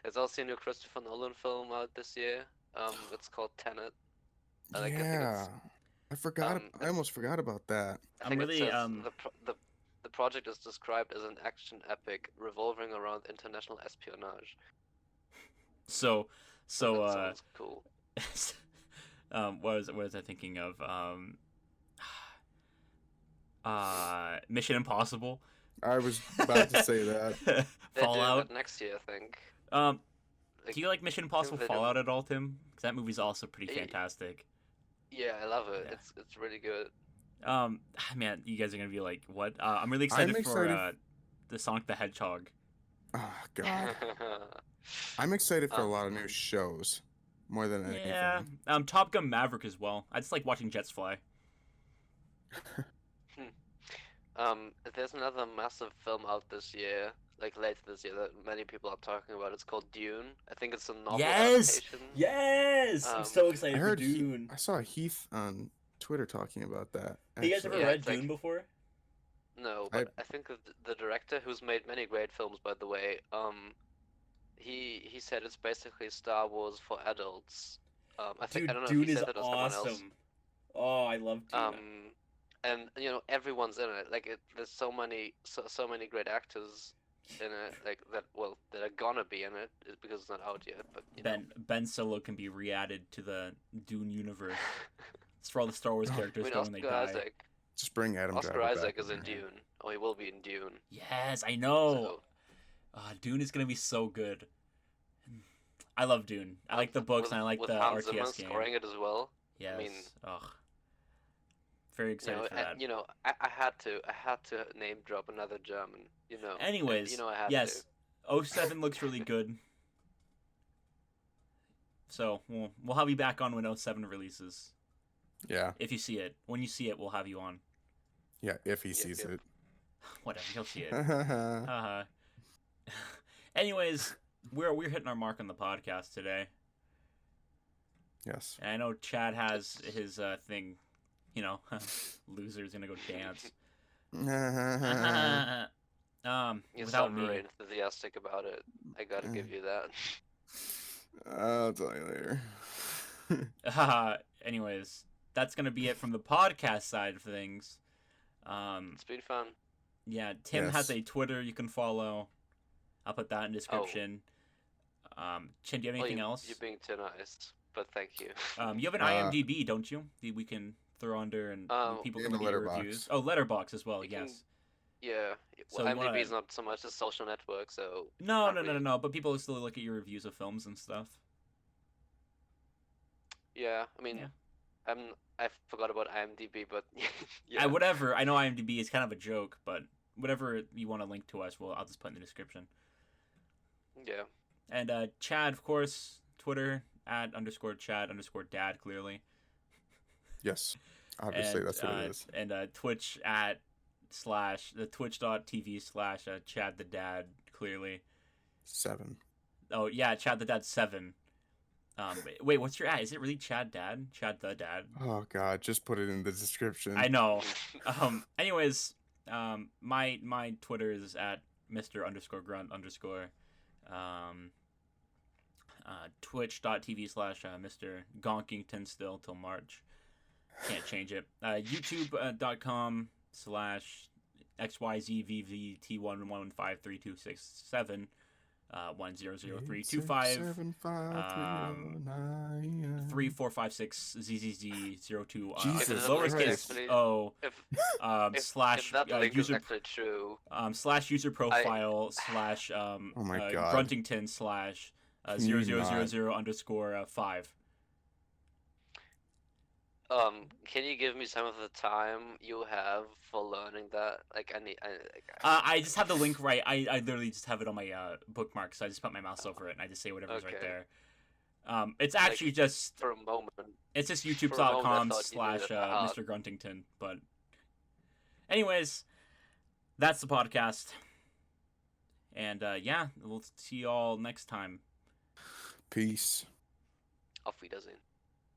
there's also a new Christopher Nolan film out this year. It's called Tenet. I think Yeah. I it's, almost forgot about that. I I'm think it really says the project is described as an action epic revolving around international espionage. so So so that sounds cool. what was I thinking of? Mission Impossible. I was about to say that. They're doing Fallout. that next year, I think. Um, Like, do you like Mission I think Impossible they're Fallout doing. at all, Tim? 'Cause that movie's also pretty Eh, fantastic. Yeah, I love it. Yeah. It's really good. Man, you guys are gonna be like, what? I'm really I'm excited for excited. the Sonic the Hedgehog. Oh God. I'm excited for a lot of new um, shows, more than Yeah. anything. Top Gun Maverick as well. I just like watching jets fly. there's another massive film out this year, like later this year, that many people are talking about. It's called Dune. I think it's a novel Yes, adaptation. yes. I'm Um, so I excited for heard Dune. I saw Heath on Twitter talking about that. Have you guys ever Actually, Yeah, read it's like Dune before? no, I but I think the director, who's made many great films, by the way, he said it's basically Star Wars for adults. I Dude, don't know if he Dune is said that or someone else. awesome. Oh, I love Dune. And you know everyone's in it. Like there's so many great actors in it. Like that are gonna be in it because it's not out yet. But you know, Ben Solo can be re-added to the Dune universe. It's for all the Star Wars Oh, I characters mean go when they die. just bring Adam Oscar Driver Isaac back is in in there. Dune. Oh, he will be in Dune. Yes, I know. So Dune is gonna be so good. I love Dune. I like the books and I like with the Hans Zimmer RTS game. scoring it as well. Yes. I mean, Ugh. Very excited for that. you know, I had to name drop another German. You know, you Anyways, know I had yes, 07 looks really good. So we'll have you back on when 07 releases. Yeah, If you see it. When you see it, we'll have you on. yeah. If he Yep, sees yep. it. Whatever, you'll see it. Anyways, we're hitting our mark on the podcast today. Yes. And I know Chad has his thing, you know, loser's gonna go dance. You Without sound me. very enthusiastic about it. I gotta give you that. I'll tell you later. Anyways, that's gonna be it from the podcast side of things. It's been fun. Yeah, Tim Yes. has a Twitter you can follow. I'll put that in description. Chin, do you have anything else? You're being too nice, but thank you. You have an IMDb, don't you? That we can throw under and people And can a look at your letterbox. reviews. Oh, Letterbox as well. You can- Yes. Yeah. So Well, you IMDb wanna- is not so much a social network, so No, not no, no, no, really. no. But people still look at your reviews of films and stuff. Yeah, I mean, Yeah. I forgot about IMDb, but yeah. Whatever. I know IMDb is kind of a joke, but whatever you want to link to us, I'll just put in the description. Yeah. And Chad, of course, Twitter @_Chad_dad, clearly. Yes. Obviously, And, that's what it is. And Twitch the twitch.tv/ Chad the Dad, clearly. 7. Oh yeah, Chad the Dad 7. Wait, what's your @? Is it really Chad Dad? Chad the Dad? Oh God, just put it in the description. I know. Anyways, my Twitter is @Mr_Grunt_. Twitch.tv/ Mr. Gonkington still till March. Can't change it. YouTube.com/ XYZVVT11532671000325. 3456 ZZZ02 Jesus lowercase Christ. o If slash that link is user actually true, slash user profile slash Oh my God. Gruntington slash Can you not? 0000 _ 5. Can you give me some of the time you have for learning that? Like, I just have the link right. I literally just have it on my bookmark, so I just put my mouse over it and I just say whatever's right okay. there. It's Like, actually just for a moment, it's just for a moment I youtube.com thought you knew slash it by heart. Mr. Gruntington. But anyways, that's the podcast. And yeah, we'll see you all next time. Peace. Auf Wiedersehen.